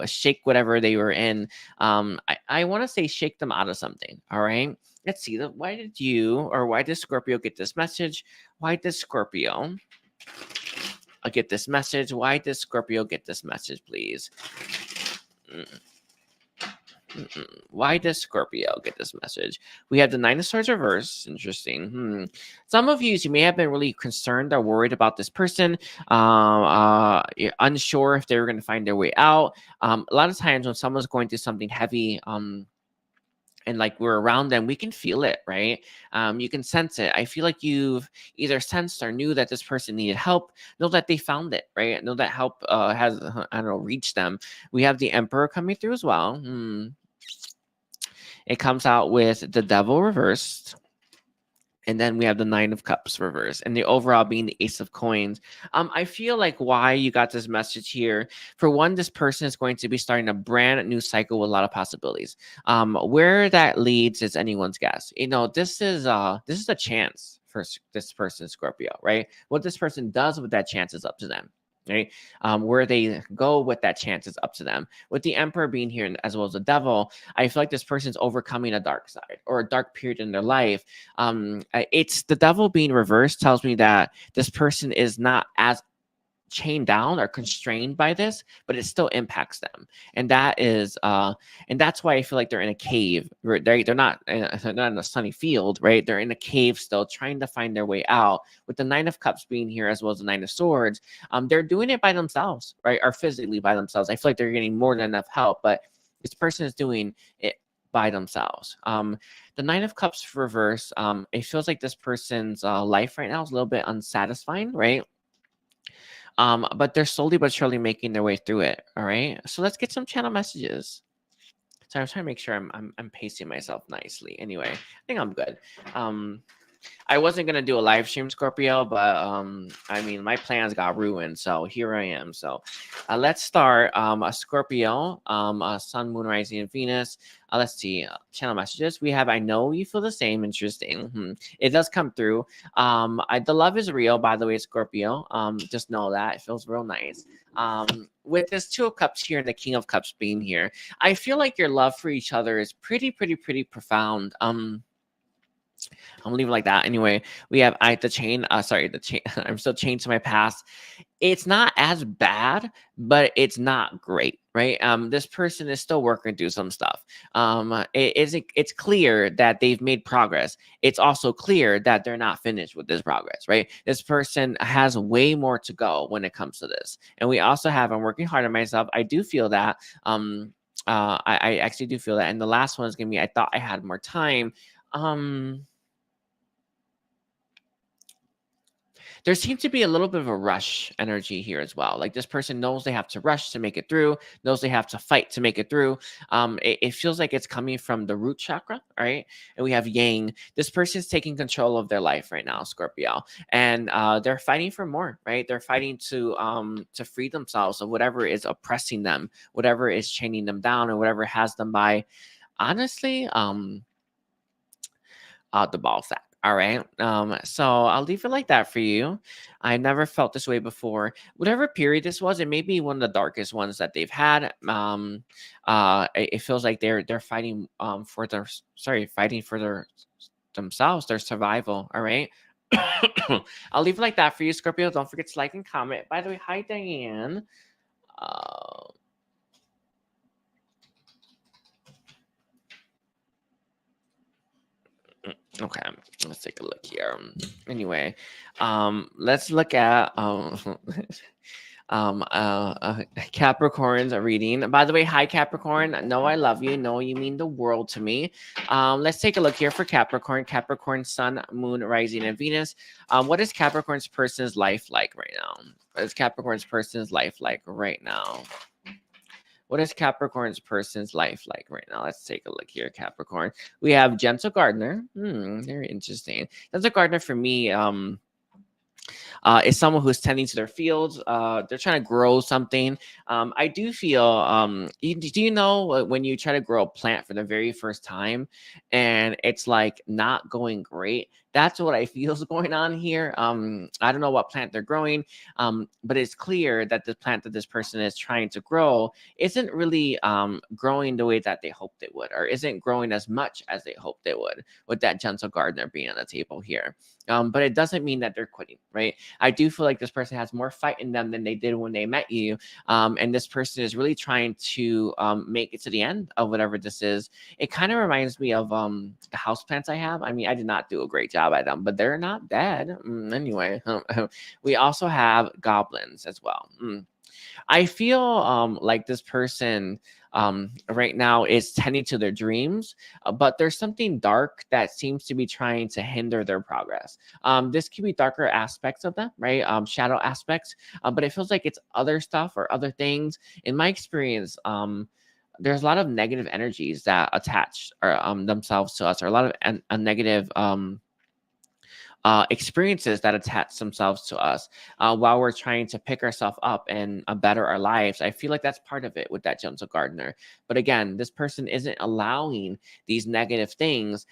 shake whatever they were in. I want to say shake them out of something. All right. Let's see. Why did Scorpio get this message? Why did Scorpio get this message? Why did Scorpio get this message, please? Why does Scorpio get this message? We have the Nine of Swords reverse. Interesting. Some of you may have been really concerned or worried about this person. You're unsure if they were going to find their way out. A lot of times when someone's going through something heavy, and like we're around them, we can feel it, right? You can sense it. I feel like you've either sensed or knew that this person needed help. Know that they found it, right? Know that help has, I don't know, reached them. We have the Emperor coming through as well. It comes out with the Devil reversed. And then we have the Nine of Cups reversed, and the overall being the Ace of Coins. I feel like why you got this message here. For one, this person is going to be starting a brand new cycle with a lot of possibilities. Where that leads is anyone's guess. You know, this is a chance for this person, Scorpio, right? What this person does with that chance is up to them. Right? Where they go with that chance is up to them. With the Emperor being here as well as the Devil, I feel like this person's overcoming a dark side or a dark period in their life. It's the Devil being reversed tells me that this person is not as chained down or constrained by this, but it still impacts them, and that's why I feel like they're in a cave. They're not in a sunny field, right? They're in a cave still trying to find their way out. With the Nine of Cups being here as well as the Nine of Swords, they're doing it by themselves, right? Or physically by themselves. I feel like they're getting more than enough help, but this person is doing it by themselves. The Nine of Cups reverse, it feels like this person's life right now is a little bit unsatisfying, right? But they're slowly but surely making their way through it. All right. So let's get some channel messages. So I'm trying to make sure I'm pacing myself nicely. Anyway, I think I'm good. I wasn't gonna do a live stream, Scorpio, but I mean my plans got ruined, so here I am. So let's start a Scorpio, Sun, Moon, Rising, and Venus. Let's see channel messages. We have I know you feel the same. Interesting. It does come through. The love is real, by the way, Scorpio. Just know that it feels real nice. With this Two of Cups here and the King of Cups being here, I feel like your love for each other is pretty profound. I'm gonna leave it like that. Anyway, we have the chain. The chain. I'm still chained to my past. It's not as bad, but it's not great, right? This person is still working through some stuff. It's clear that they've made progress. It's also clear that they're not finished with this progress, right? This person has way more to go when it comes to this. And we also have, I'm working hard on myself. I do feel that. I actually do feel that. And the last one is gonna be, I thought I had more time. There seems to be a little bit of a rush energy here as well. Like this person knows they have to rush to make it through, knows they have to fight to make it through. It feels like it's coming from the root chakra, right? And we have Yang. This person's taking control of their life right now, Scorpio, and they're fighting for more, right? They're fighting to free themselves of whatever is oppressing them, whatever is chaining them down, and whatever has them by, honestly, the ball sack. All right. So I'll leave it like that for you. I never felt this way before. Whatever period this was, it may be one of the darkest ones that they've had. It feels like they're fighting fighting for themselves, their survival. All right. I'll leave it like that for you, Scorpio. Don't forget to like and comment. By the way, hi, Diane. Uh, okay, let's take a look here. Anyway, let's look at Capricorn's reading. By the way, hi Capricorn. No, I love you. No, you mean the world to me. Let's take a look here for Capricorn. Capricorn, Sun, Moon, Rising, and Venus. What is Capricorn's person's life like right now? What is Capricorn's person's life like right now? What is Capricorn's person's life like right now? Let's take a look here, Capricorn. We have Gentle Gardener. Very interesting. Gentle Gardener for me, is someone who's tending to their fields. They're trying to grow something. I do feel, do you know when you try to grow a plant for the very first time and it's like not going great? That's what I feel is going on here. I don't know what plant they're growing, but it's clear that the plant that this person is trying to grow isn't really growing the way that they hoped it would, or isn't growing as much as they hoped it would, with that Gentle Gardener being on the table here. But it doesn't mean that they're quitting, right? I do feel like this person has more fight in them than they did when they met you. And this person is really trying to make it to the end of whatever this is. It kind of reminds me of the houseplants I have. I mean, I did not do a great job at them, but they're not dead. Anyway, we also have goblins as well. I feel like this person right now is tending to their dreams, but there's something dark that seems to be trying to hinder their progress. This could be darker aspects of them, right? Shadow aspects, but it feels like it's other stuff or other things. In my experience, there's a lot of negative energies that attach or, themselves to us, or a lot of negative experiences that attach themselves to us while we're trying to pick ourselves up and better our lives. I feel like that's part of it with that Gentle Gardener. But again, this person isn't allowing these negative things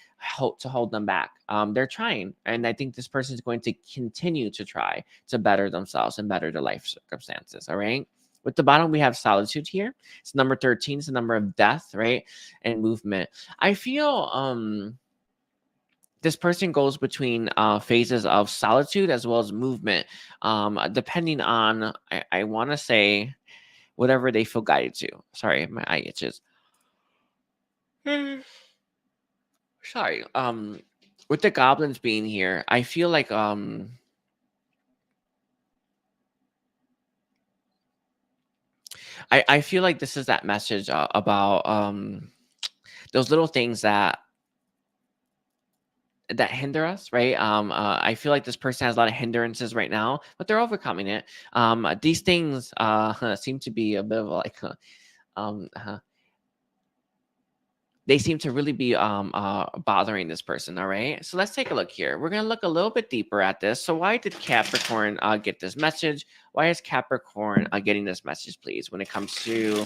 to hold them back. They're trying, and I think this person is going to continue to try to better themselves and better their life circumstances. All right. With the bottom, we have solitude here. It's number 13. It's the number of death, right? And movement. I feel this person goes between phases of solitude as well as movement, depending on, I want to say, whatever they feel guided to. Sorry, my eye itches. Sorry. With the goblins being here, I feel like I feel like this is that message about those little things that hinder us, right? I feel like this person has a lot of hindrances right now, but they're overcoming it. These things seem to be a bit of like they seem to really be bothering this person. All right, so let's take a look here. We're gonna look a little bit deeper at this. So why did Capricorn get this message? Why is Capricorn getting this message, please, when it comes to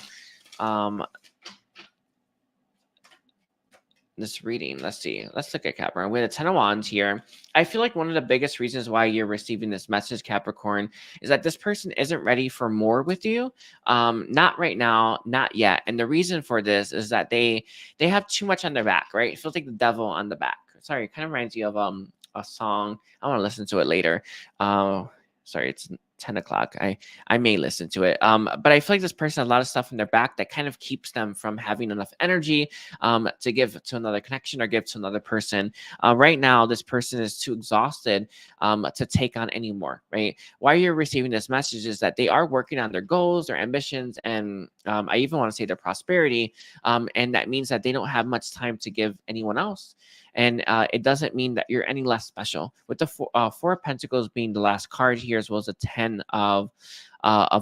this reading? Let's see. Let's look at Capricorn. We have a 10 of Wands here. I feel like one of the biggest reasons why you're receiving this message, Capricorn, is that this person isn't ready for more with you. Not right now, not yet. And the reason for this is that they have too much on their back, right? It feels like the devil on the back. Sorry, it kind of reminds you of a song. I want to listen to it later. Sorry, it's 10 o'clock. I may listen to it. But I feel like this person has a lot of stuff in their back that kind of keeps them from having enough energy to give to another connection or give to another person. Right now, this person is too exhausted to take on any more, right? Why you're receiving this message is that they are working on their goals, their ambitions, and I even want to say their prosperity. And that means that they don't have much time to give anyone else. And it doesn't mean that you're any less special. With the Four of Pentacles being the last card here, as well as the 10 of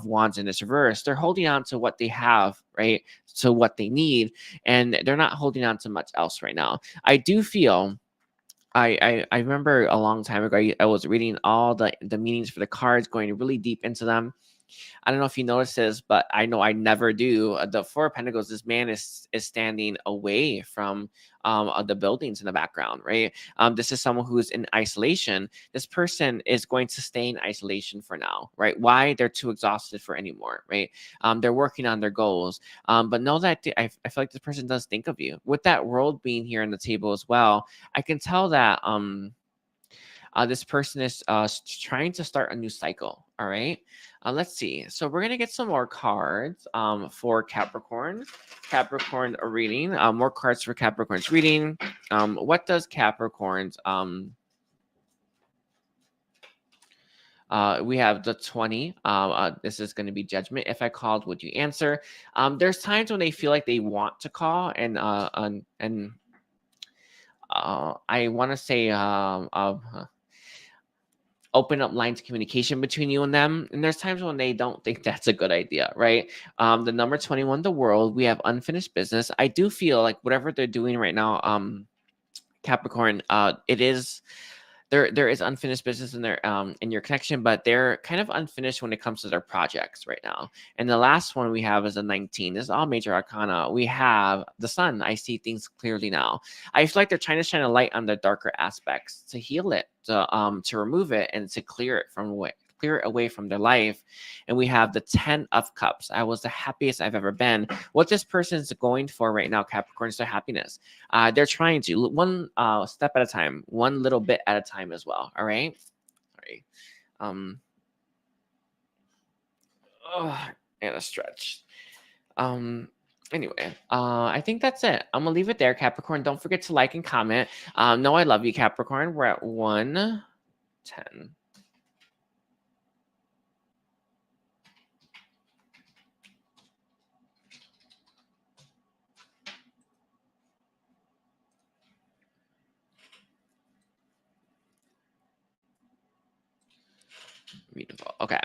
Wands in this reverse, they're holding on to what they have, right? So what they need, and they're not holding on to much else right now. I do feel. I remember a long time ago, I was reading all the meanings for the cards, going really deep into them. I don't know if you notice this, but I know I never do. The Four of Pentacles, this man is standing away from the buildings in the background, right? This is someone who is in isolation. This person is going to stay in isolation for now, right? Why? They're too exhausted for anymore, right? They're working on their goals. But know that I feel like this person does think of you. With that world being here on the table as well, I can tell that This person is trying to start a new cycle. All right. Let's see. So we're gonna get some more cards for Capricorn. Capricorn reading. More cards for Capricorn's reading. What does Capricorn's we have the 20. This is going to be judgment. If I called, would you answer? There's times when they feel like they want to call, and I want to say open up lines of communication between you and them. And there's times when they don't think that's a good idea, right? The number 21, the world. We have unfinished business. I do feel like whatever they're doing right now, Capricorn, it is. There is unfinished business in their in your connection, but they're kind of unfinished when it comes to their projects right now. And the last one we have is a 19. This is all major arcana. We have the sun. I see things clearly now. I feel like they're trying to shine a light on the darker aspects to heal it, to remove it, and to clear it away from their life. And we have the 10 of cups. I was the happiest I've ever been. What this person's going for right now, Capricorn, is their happiness. They're trying to one step at a time, one little bit at a time as well. All right. All right. And a stretch. Anyway, I think that's it. I'm gonna leave it there, Capricorn. Don't forget to like and comment. No, I love you, Capricorn. We're at 110. Beautiful. Okay.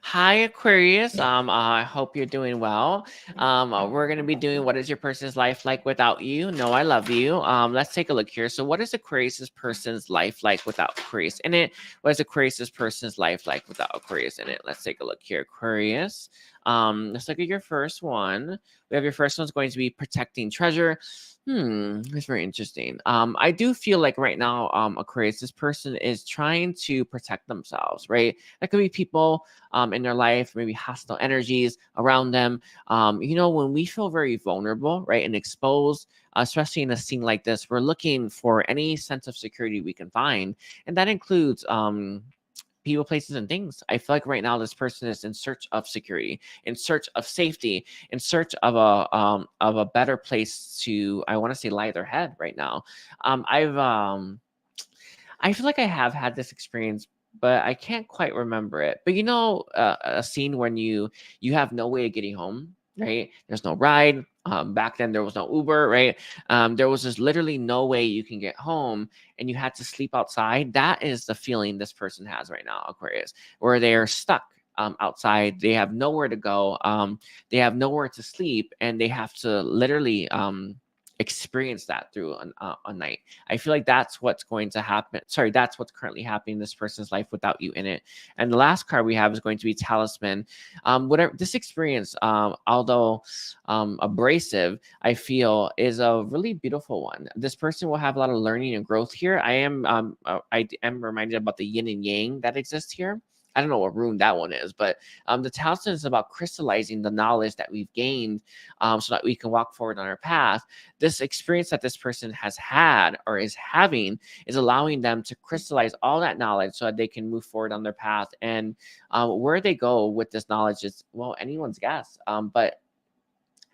Hi, Aquarius. I hope you're doing well. We're going to be doing what is your person's life like without you? No, I love you. Let's take a look here. So what is Aquarius's person's life like without Aquarius in it? What is Aquarius's person's life like without Aquarius in it? Let's take a look here, Aquarius. Let's look at your first one. We have your first one's going to be protecting treasure. That's very interesting. I do feel like right now, Aquarius, this person is trying to protect themselves, right? That could be people in their life, maybe hostile energies around them. When we feel very vulnerable, right, and exposed, especially in a scene like this, we're looking for any sense of security we can find, and that includes people, places, and things. I feel like right now this person is in search of security, in search of safety, in search of a better place to, I want to say, lie their head right now. I feel like I have had this experience, but I can't quite remember it. But a scene when you have no way of getting home, right? There's no ride. Back then there was no Uber, right? There was just literally no way you can get home, and you had to sleep outside. That is the feeling this person has right now, Aquarius, where they are stuck outside. They have nowhere to go. They have nowhere to sleep, and they have to literally experience that through a night. I feel like that's what's going to happen. Sorry, that's what's currently happening in this person's life without you in it. And the last card we have is going to be Talisman. Whatever this experience, although abrasive, I feel is a really beautiful one. This person will have a lot of learning and growth here. I am reminded about the yin and yang that exists here. I don't know what rune that one is, but the talisman is about crystallizing the knowledge that we've gained so that we can walk forward on our path. This experience that this person has had or is having is allowing them to crystallize all that knowledge so that they can move forward on their path. And where they go with this knowledge is, well, anyone's guess. But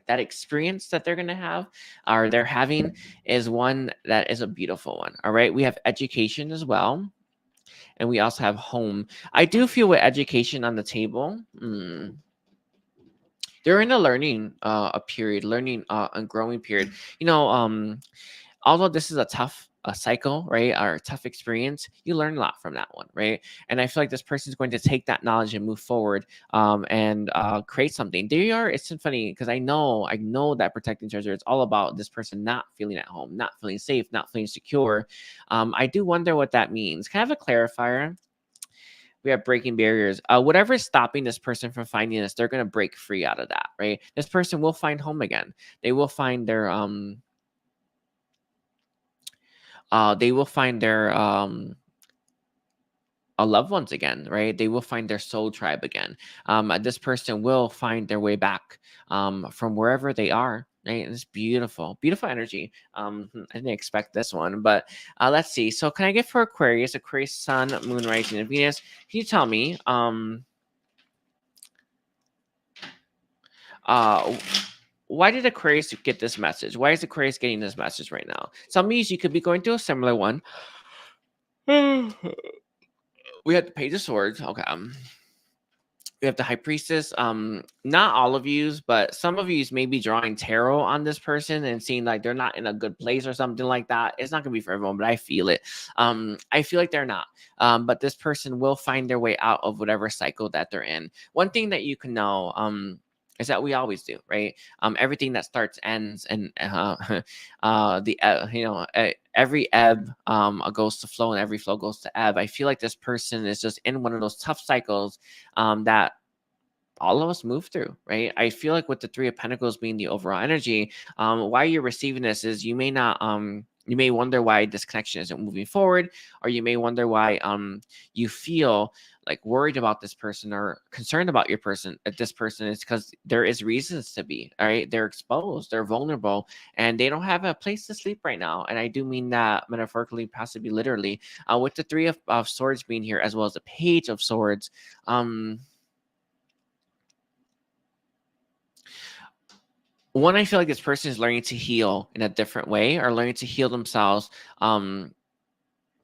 that experience that they're going to have or they're having is one that is a beautiful one. All right. We have education as well. And we also have home. I do feel with education on the table, they're in a learning period, learning and growing period. Although this is a tough cycle, right, or a tough experience, you learn a lot from that one, right? And I feel like this person is going to take that knowledge and move forward and create something. It's funny because I know that protecting treasure, it's all about this person not feeling at home, not feeling safe, not feeling secure. I do wonder what that means. Kind of a clarifier. We have breaking barriers. Whatever is stopping this person from finding this, they're going to break free out of that, right? This person will find home again. They will find their loved ones again, right? They will find their soul tribe again. This person will find their way back from wherever they are. right? It's beautiful, beautiful energy. I didn't expect this one, but let's see. So can I get for Aquarius, Sun, Moon, Rising, and Venus? Can you tell me why did Aquarius get this message? Why is Aquarius getting this message right now? Some means you could be going through a similar one. We have the Page of Swords. Okay. We have the High Priestess. Not all of yous, but some of yous may be drawing tarot on this person and seeing like they're not in a good place or something like that. It's not gonna be for everyone, but I feel it. I feel like they're not. But this person will find their way out of whatever cycle that they're in. One thing that you can know, is that we always do, right? Everything that starts ends, and every ebb goes to flow, and every flow goes to ebb. I feel like this person is just in one of those tough cycles that all of us move through, right? I feel like with the Three of Pentacles being the overall energy, why you're receiving this is you may not you may wonder why this connection isn't moving forward, or you may wonder why you feel like worried about this person or concerned about this person is because there is reasons to be. All right, they're exposed, they're vulnerable, and they don't have a place to sleep right now. And I do mean that metaphorically, possibly literally. With the Three of Swords being here, as well as the Page of Swords, one, I feel like this person is learning to heal in a different way, or learning to heal themselves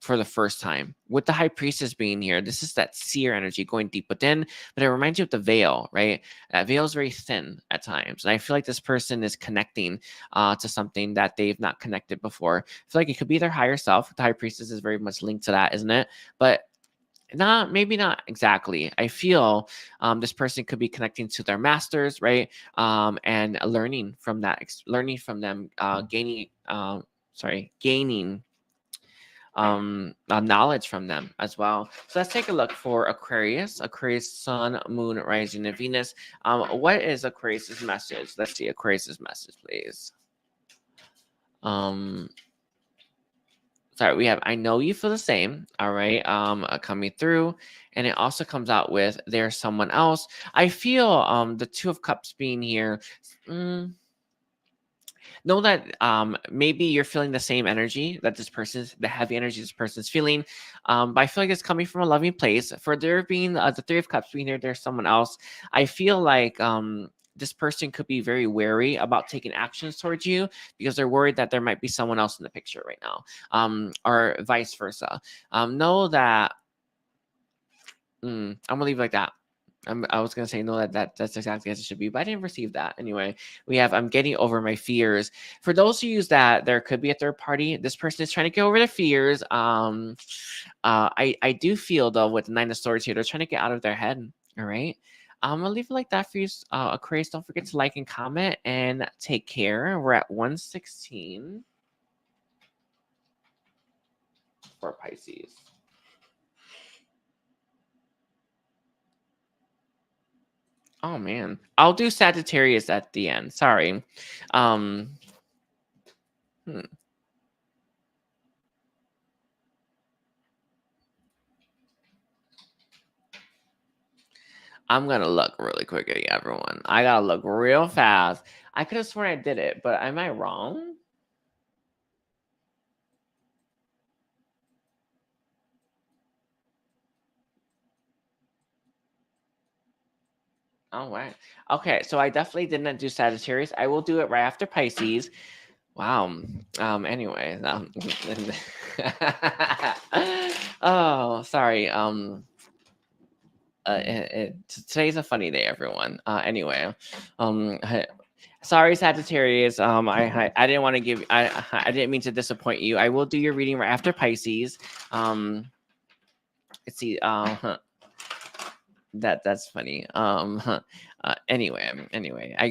for the first time. With the High Priestess being here, this is that seer energy going deep within, but it reminds you of the veil, right? That veil is very thin at times. And I feel like this person is connecting to something that they've not connected before. I feel like it could be their higher self. The High Priestess is very much linked to that, isn't it? But maybe not exactly. I feel this person could be connecting to their masters, right? And learning from that, learning from them, gaining knowledge from them as well. So let's take a look for Aquarius, Sun, Moon, Rising, and Venus. What is Aquarius's message? Let's see Aquarius's message, please. Sorry, we have I know you feel the same. All right. Coming through. And it also comes out with there's someone else. I feel the Two of Cups being here. Know that maybe you're feeling the same energy that the heavy energy this person's feeling. But I feel like it's coming from a loving place. For there being the Three of Cups being here, there's someone else. I feel like this person could be very wary about taking actions towards you because they're worried that there might be someone else in the picture right now, or vice versa. Know that I'm gonna leave it like that. I was gonna say no, that's exactly as it should be, but I didn't receive that. Anyway, we have I'm getting over my fears. For those who use that, there could be a third party. This person is trying to get over their fears. I do feel though with the Nine of Swords here, they're trying to get out of their head. All right. I'm gonna leave it like that for you, Aquarius. Don't forget to like and comment and take care. We're at 116 for Pisces. Oh man, I'll do Sagittarius at the end. Sorry. I'm gonna look really quickly, everyone. I gotta look real fast. I could have sworn I did it, but am I wrong? All right. Okay, so I definitely didn't do Sagittarius. I will do it right after Pisces. Wow. Anyway. Oh, sorry. Today's a funny day, everyone. Anyway. Sorry, Sagittarius. I didn't want to give. I didn't mean to disappoint you. I will do your reading right after Pisces. Let's see. That's funny. Anyway,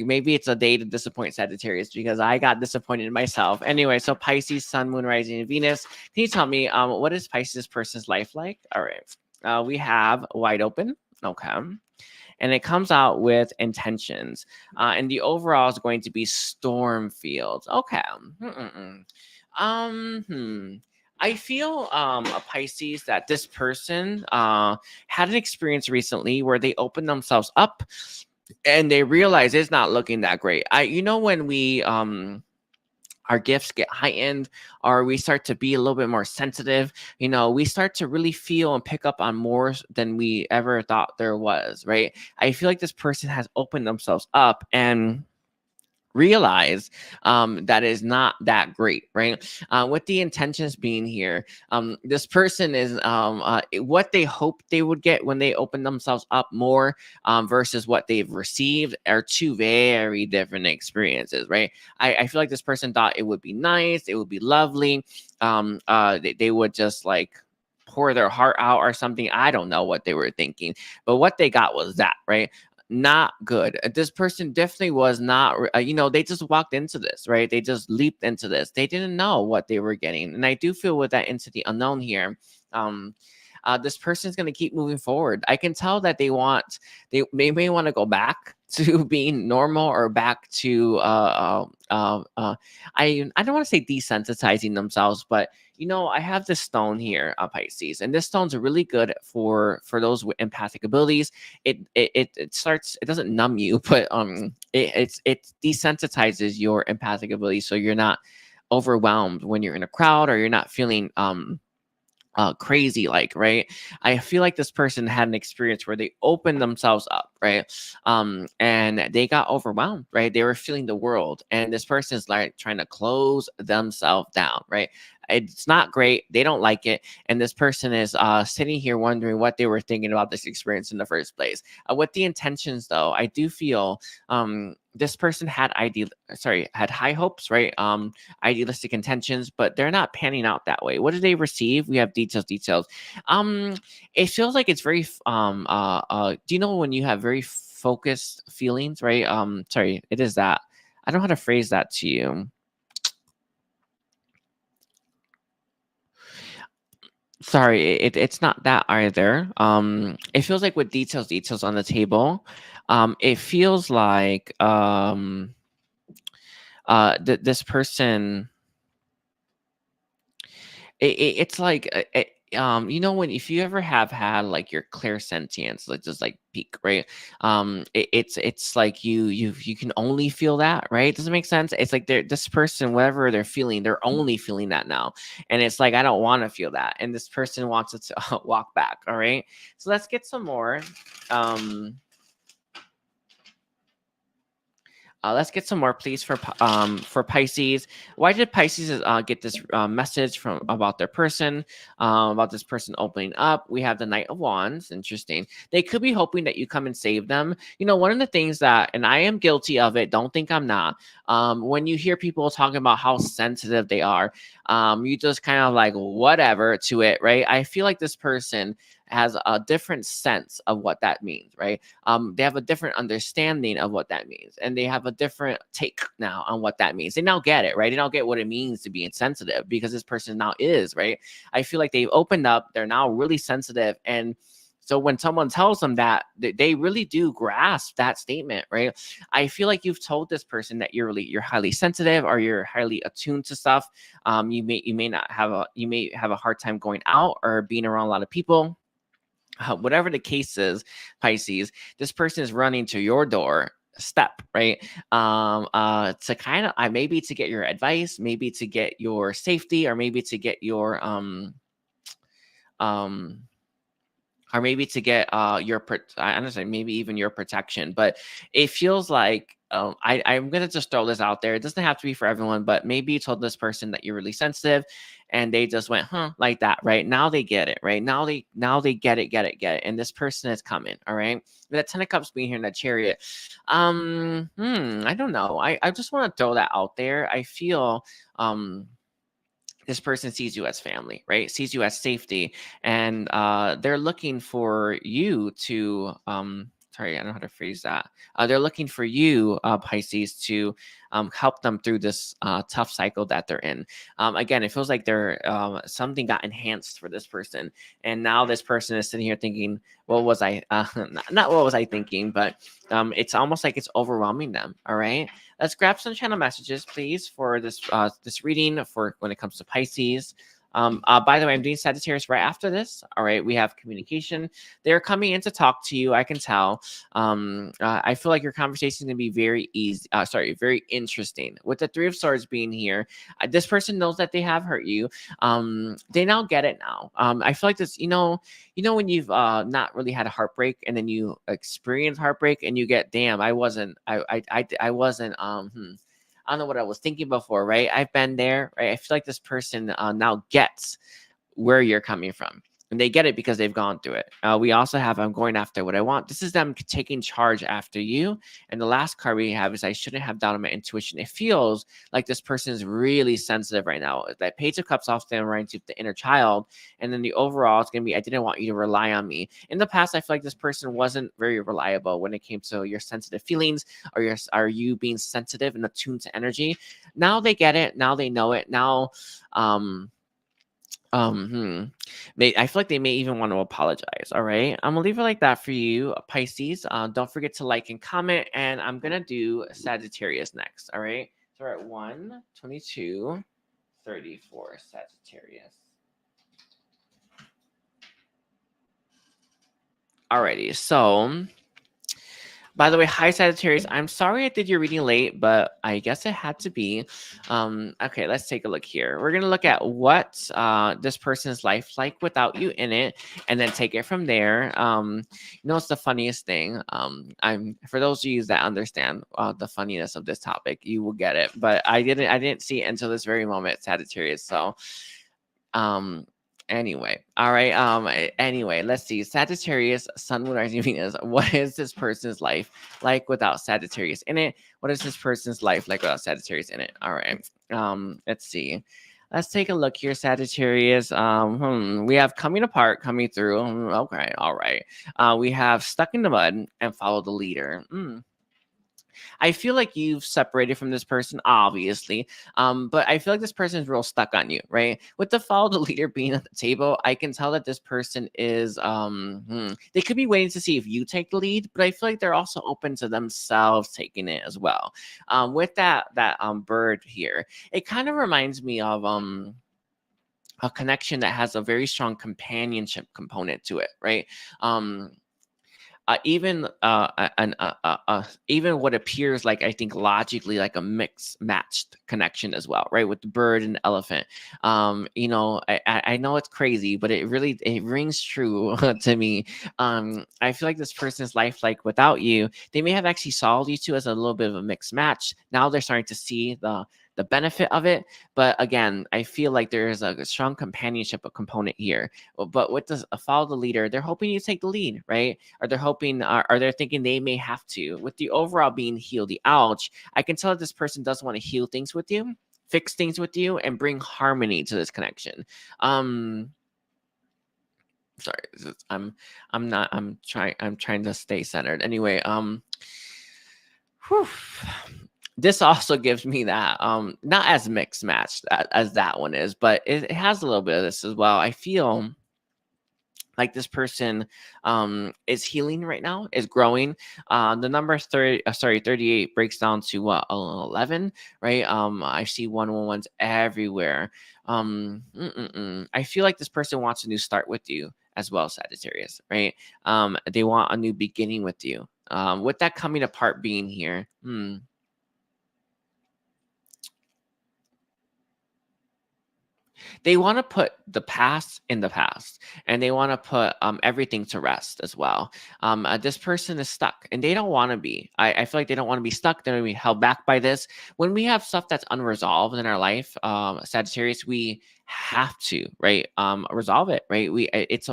maybe it's a day to disappoint Sagittarius because I got disappointed in myself. Anyway, so Pisces, Sun, Moon, Rising, and Venus. Can you tell me what is Pisces person's life like? All right. We have wide open. Okay. And it comes out with intentions. And the overall is going to be storm fields. Okay. I feel a Pisces that this person had an experience recently where they opened themselves up and they realize it's not looking that great. You know, when we our gifts get heightened, or we start to be a little bit more sensitive, you know, we start to really feel and pick up on more than we ever thought there was, right? I feel like this person has opened themselves up and realize that is not that great, right? With the intentions being here, this person is what they hope they would get when they open themselves up more versus what they've received are two very different experiences, right? I feel like this person thought it would be nice, it would be lovely, they would just like pour their heart out or something. I don't know what they were thinking, but what they got was that, right? Not good. This person definitely was not, you know, they just walked into this, right? They just leaped into this. They didn't know what they were getting. And I do feel with that into the unknown here, this person's going to keep moving forward. I can tell that they may want to go back to being normal or back to, I don't want to say desensitizing themselves, but you know, I have this stone here, Pisces, and this stone's really good for those with empathic abilities. It starts, it doesn't numb you, but it desensitizes your empathic ability, so you're not overwhelmed when you're in a crowd, or you're not feeling crazy, like, right? I feel like this person had an experience where they opened themselves up, right? And they got overwhelmed, right? They were feeling the world, and this person is like trying to close themselves down, right? It's not great, they don't like it, and this person is sitting here wondering what they were thinking about this experience in the first place. With the intentions, though, I do feel this person had had high hopes, right? Idealistic intentions, but they're not panning out that way. What did they receive? We have details. It feels like it's very do you know when you have very focused feelings, right? Sorry, it is that. I don't know how to phrase that to you. Sorry, it's not that either. It feels like with details on the table, it feels like this person, it's like you know, when if you ever have had like your clairsentience like just like peak, right? It's like you can only feel that, right? Does it make sense? It's like they're this person, whatever they're feeling, they're only feeling that now, and it's like I don't want to feel that, and this person wants it to walk back. All right, so let's get some more. Let's get some more, please, for Pisces. Why did Pisces get this message from about their person, about this person opening up? We have the Knight of Wands. Interesting. They could be hoping that you come and save them. You know, one of the things that, and I am guilty of it, don't think I'm not. When you hear people talking about how sensitive they are, you just kind of like whatever to it, right? I feel like this person has a different sense of what that means, right? They have a different understanding of what that means, and they have a different take now on what that means. They now get it, right? They now get what it means to be insensitive because this person now is, right? I feel like they've opened up. They're now really sensitive, and so when someone tells them that, they really do grasp that statement, right? I feel like you've told this person that you're highly sensitive, or you're highly attuned to stuff. You may not have you may have a hard time going out or being around a lot of people. Whatever the case is, Pisces, this person is running to your door step, right? To kind of maybe to get your advice, maybe to get your safety, or maybe to get your um or maybe to get I understand, maybe even your protection. But it feels like I'm gonna just throw this out there. It doesn't have to be for everyone, but maybe you told this person that you're really sensitive, and they just went, huh, like that, right? Now they get it, right? Now they get it, and this person is coming, all right? With that 10 of Cups being here in the Chariot, I don't know. I just want to throw that out there. I feel this person sees you as family, right? Sees you as safety, and they're looking for you to sorry, I don't know how to phrase that. They're looking for you, Pisces, to help them through this tough cycle that they're in. Again, it feels like they're something got enhanced for this person, and now this person is sitting here thinking, "What was I? Not what was I thinking?" But it's almost like it's overwhelming them. All right, let's grab some channel messages, please, for this this reading for when it comes to Pisces. By the way, I'm doing Sagittarius right after this. All right, we have communication. They're coming in to talk to you. I can tell. I feel like your conversation is going to be very easy. Very interesting. With the Three of Swords being here, this person knows that they have hurt you. They now get it now. I feel like this. When you've not really had a heartbreak, and then you experience heartbreak, and you get, damn, I wasn't. I wasn't. I don't know what I was thinking before, right? I've been there, right? I feel like this person now gets where you're coming from. And they get it because they've gone through it. We also have I'm going after what I want. This is them taking charge after you. And the last card we have is I shouldn't have doubted my intuition. It feels like this person is really sensitive right now. That Page of Cups often reminds you of the inner child. And then the overall, it's going to be, I didn't want you to rely on me. In the past, I feel like this person wasn't very reliable when it came to your sensitive feelings, or are you being sensitive and attuned to energy. Now they get it. Now they know it. Now, I feel like they may even want to apologize. All right, I'm gonna leave it like that for you, Pisces. Don't forget to like and comment, and I'm gonna do Sagittarius next. All right, so we're at 122 34 Sagittarius. Alrighty, so by the way, hi Sagittarius. I'm sorry I did your reading late, but I guess it had to be. Okay, let's take a look here. We're gonna look at what this person's life like without you in it, and then take it from there. It's the funniest thing. I'm for those of you that understand the funniness of this topic, you will get it. But I didn't see it until this very moment, Sagittarius. So, anyway, all right. Anyway, let's see. Sagittarius, Sun, Moon, Rising, Venus. What is this person's life like without Sagittarius in it? What is this person's life like without Sagittarius in it? All right. Let's see. Let's take a look here, Sagittarius. We have coming apart, coming through. Okay, all right. We have stuck in the mud and follow the leader. I feel like you've separated from this person, obviously. But I feel like this person is real stuck on you, right? With the follow the leader being at the table, I can tell that this person is they could be waiting to see if you take the lead, but I feel like they're also open to themselves taking it as well. With that bird here, it kind of reminds me of a connection that has a very strong companionship component to it, right? Even what appears like, I think logically, like a mixed matched connection as well, right? With the bird and the elephant. I know it's crazy, but it rings true to me. I feel like this person's life, like without you, they may have actually saw you two as a little bit of a mixed match. Now they're starting to see the benefit of it. But again, I feel like there is a strong companionship component here. But with the follow the leader, they're hoping you take the lead, right? Or they're hoping, or they're thinking they may have to. With the overall being healed, the ouch, I can tell that this person doesn't want to heal things with you, fix things with you, and bring harmony to this connection. Sorry, I'm trying to stay centered. Anyway, whew. This also gives me that not as mixed match as that one is, but it has a little bit of this as well. I feel like this person is healing right now, is growing. The number 38 breaks down to what, 11, right? I see 111s everywhere. I feel like this person wants a new start with you as well, Sagittarius, right? They want a new beginning with you. With that coming apart being here, they want to put the past in the past, and they want to put everything to rest as well. This person is stuck and they don't want to be. I feel like they don't want to be stuck. They're going to be held back by this. When we have stuff that's unresolved in our life, Sagittarius, we have to, right, resolve it, right? It's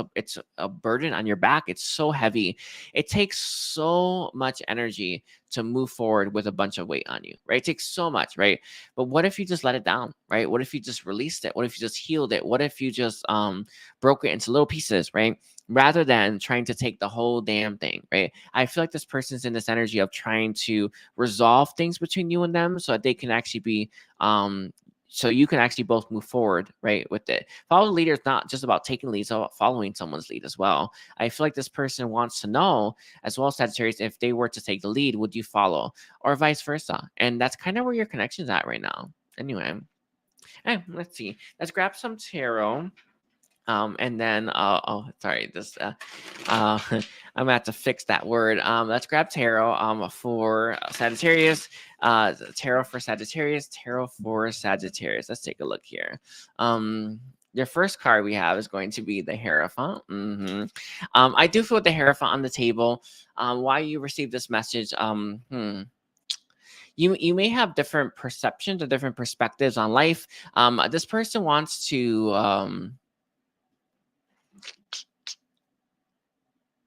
a burden on your back. It's so heavy. It takes so much energy to move forward with a bunch of weight on you, right? It takes so much, right? But what if you just let it down, right? What if you just released it? What if you just healed it? What if you just broke it into little pieces, right? Rather than trying to take the whole damn thing, right? I feel like this person's in this energy of trying to resolve things between you and them so that they can actually be so you can actually both move forward, right, with it. Follow the leader is not just about taking leads, it's about following someone's lead as well. I feel like this person wants to know, as well as Sagittarius, if they were to take the lead, would you follow? Or vice versa? And that's kind of where your connection's at right now. Anyway. Let's see. Let's grab some tarot. And then, sorry, this, I'm gonna have to fix that word. Let's grab tarot, for Sagittarius, tarot for Sagittarius, tarot for Sagittarius. Let's take a look here. Your first card we have is going to be the Hierophant. I do feel the Hierophant on the table. Why you received this message? You may have different perceptions or different perspectives on life. This person wants to,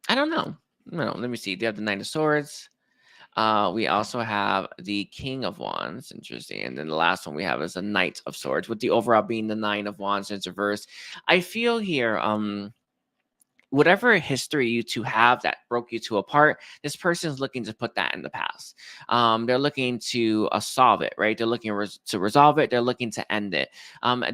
I don't know. No, let me see. They have the Knight of Swords. We also have the King of Wands. Interesting. And then the last one we have is the Knight of Swords, with the overall being the Nine of Wands in reverse. I feel here, whatever history you two have that broke you two apart, this person is looking to put that in the past. They're looking to solve it, right? They're looking to resolve it. They're looking to end it.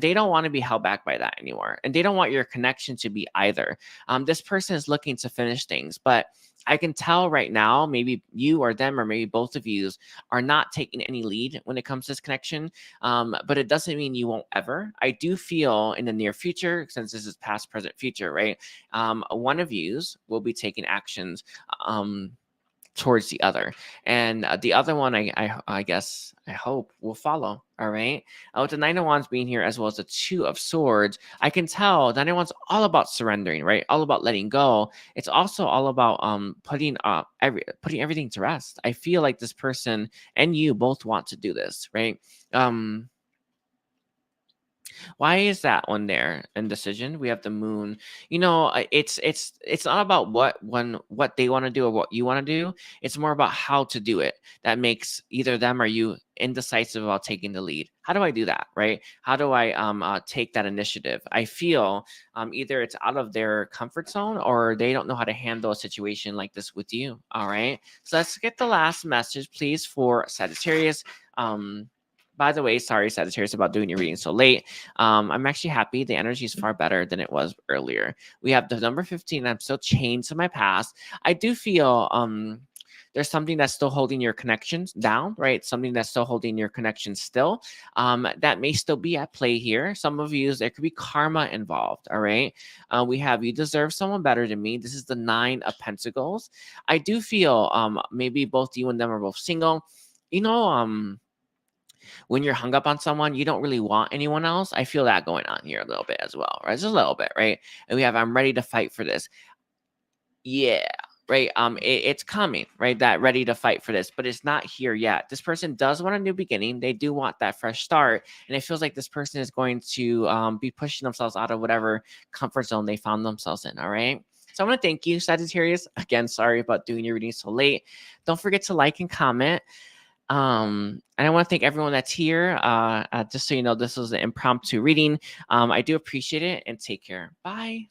They don't want to be held back by that anymore. And they don't want your connection to be either. This person is looking to finish things, but I can tell right now, maybe you or them, or maybe both of you are not taking any lead when it comes to this connection. But it doesn't mean you won't ever. I do feel in the near future, since this is past, present, future, right? One of yous will be taking actions towards the other, and the other one, I guess, I hope, will follow. All right. With the Nine of Wands being here, as well as the Two of Swords, I can tell the Nine of Wands all about surrendering, right? All about letting go. It's also all about putting everything to rest. I feel like this person and you both want to do this, right? Why is that one there? Indecision. We have the Moon. It's not about what they want to do or what you want to do. It's more about how to do it. That makes either them or you indecisive about taking the lead. How do I do that, right? How do I take that initiative? I feel either it's out of their comfort zone, or they don't know how to handle a situation like this with you. All right. So let's get the last message, please, for Sagittarius. By the way, sorry, Sagittarius, about doing your reading so late. I'm actually happy. The energy is far better than it was earlier. We have the number 15. I'm still chained to my past. I do feel there's something that's still holding your connections down, right? Something that's still holding your connections still. That may still be at play here. Some of you, there could be karma involved, all right? We have, you deserve someone better than me. This is the Nine of Pentacles. I do feel maybe both you and them are both single. When you're hung up on someone, you don't really want anyone else. I feel that going on here a little bit as well, right? Just a little bit, right? And we have, I'm ready to fight for this. Yeah, right. It's coming, right? That ready to fight for this, but it's not here yet. This person does want a new beginning. They do want that fresh start. And it feels like this person is going to be pushing themselves out of whatever comfort zone they found themselves in, all right? So I want to thank you, Sagittarius. Again, sorry about doing your reading so late. Don't forget to like and comment. And I want to thank everyone that's here. Just so you know, this was an impromptu reading. I do appreciate it, and take care. Bye.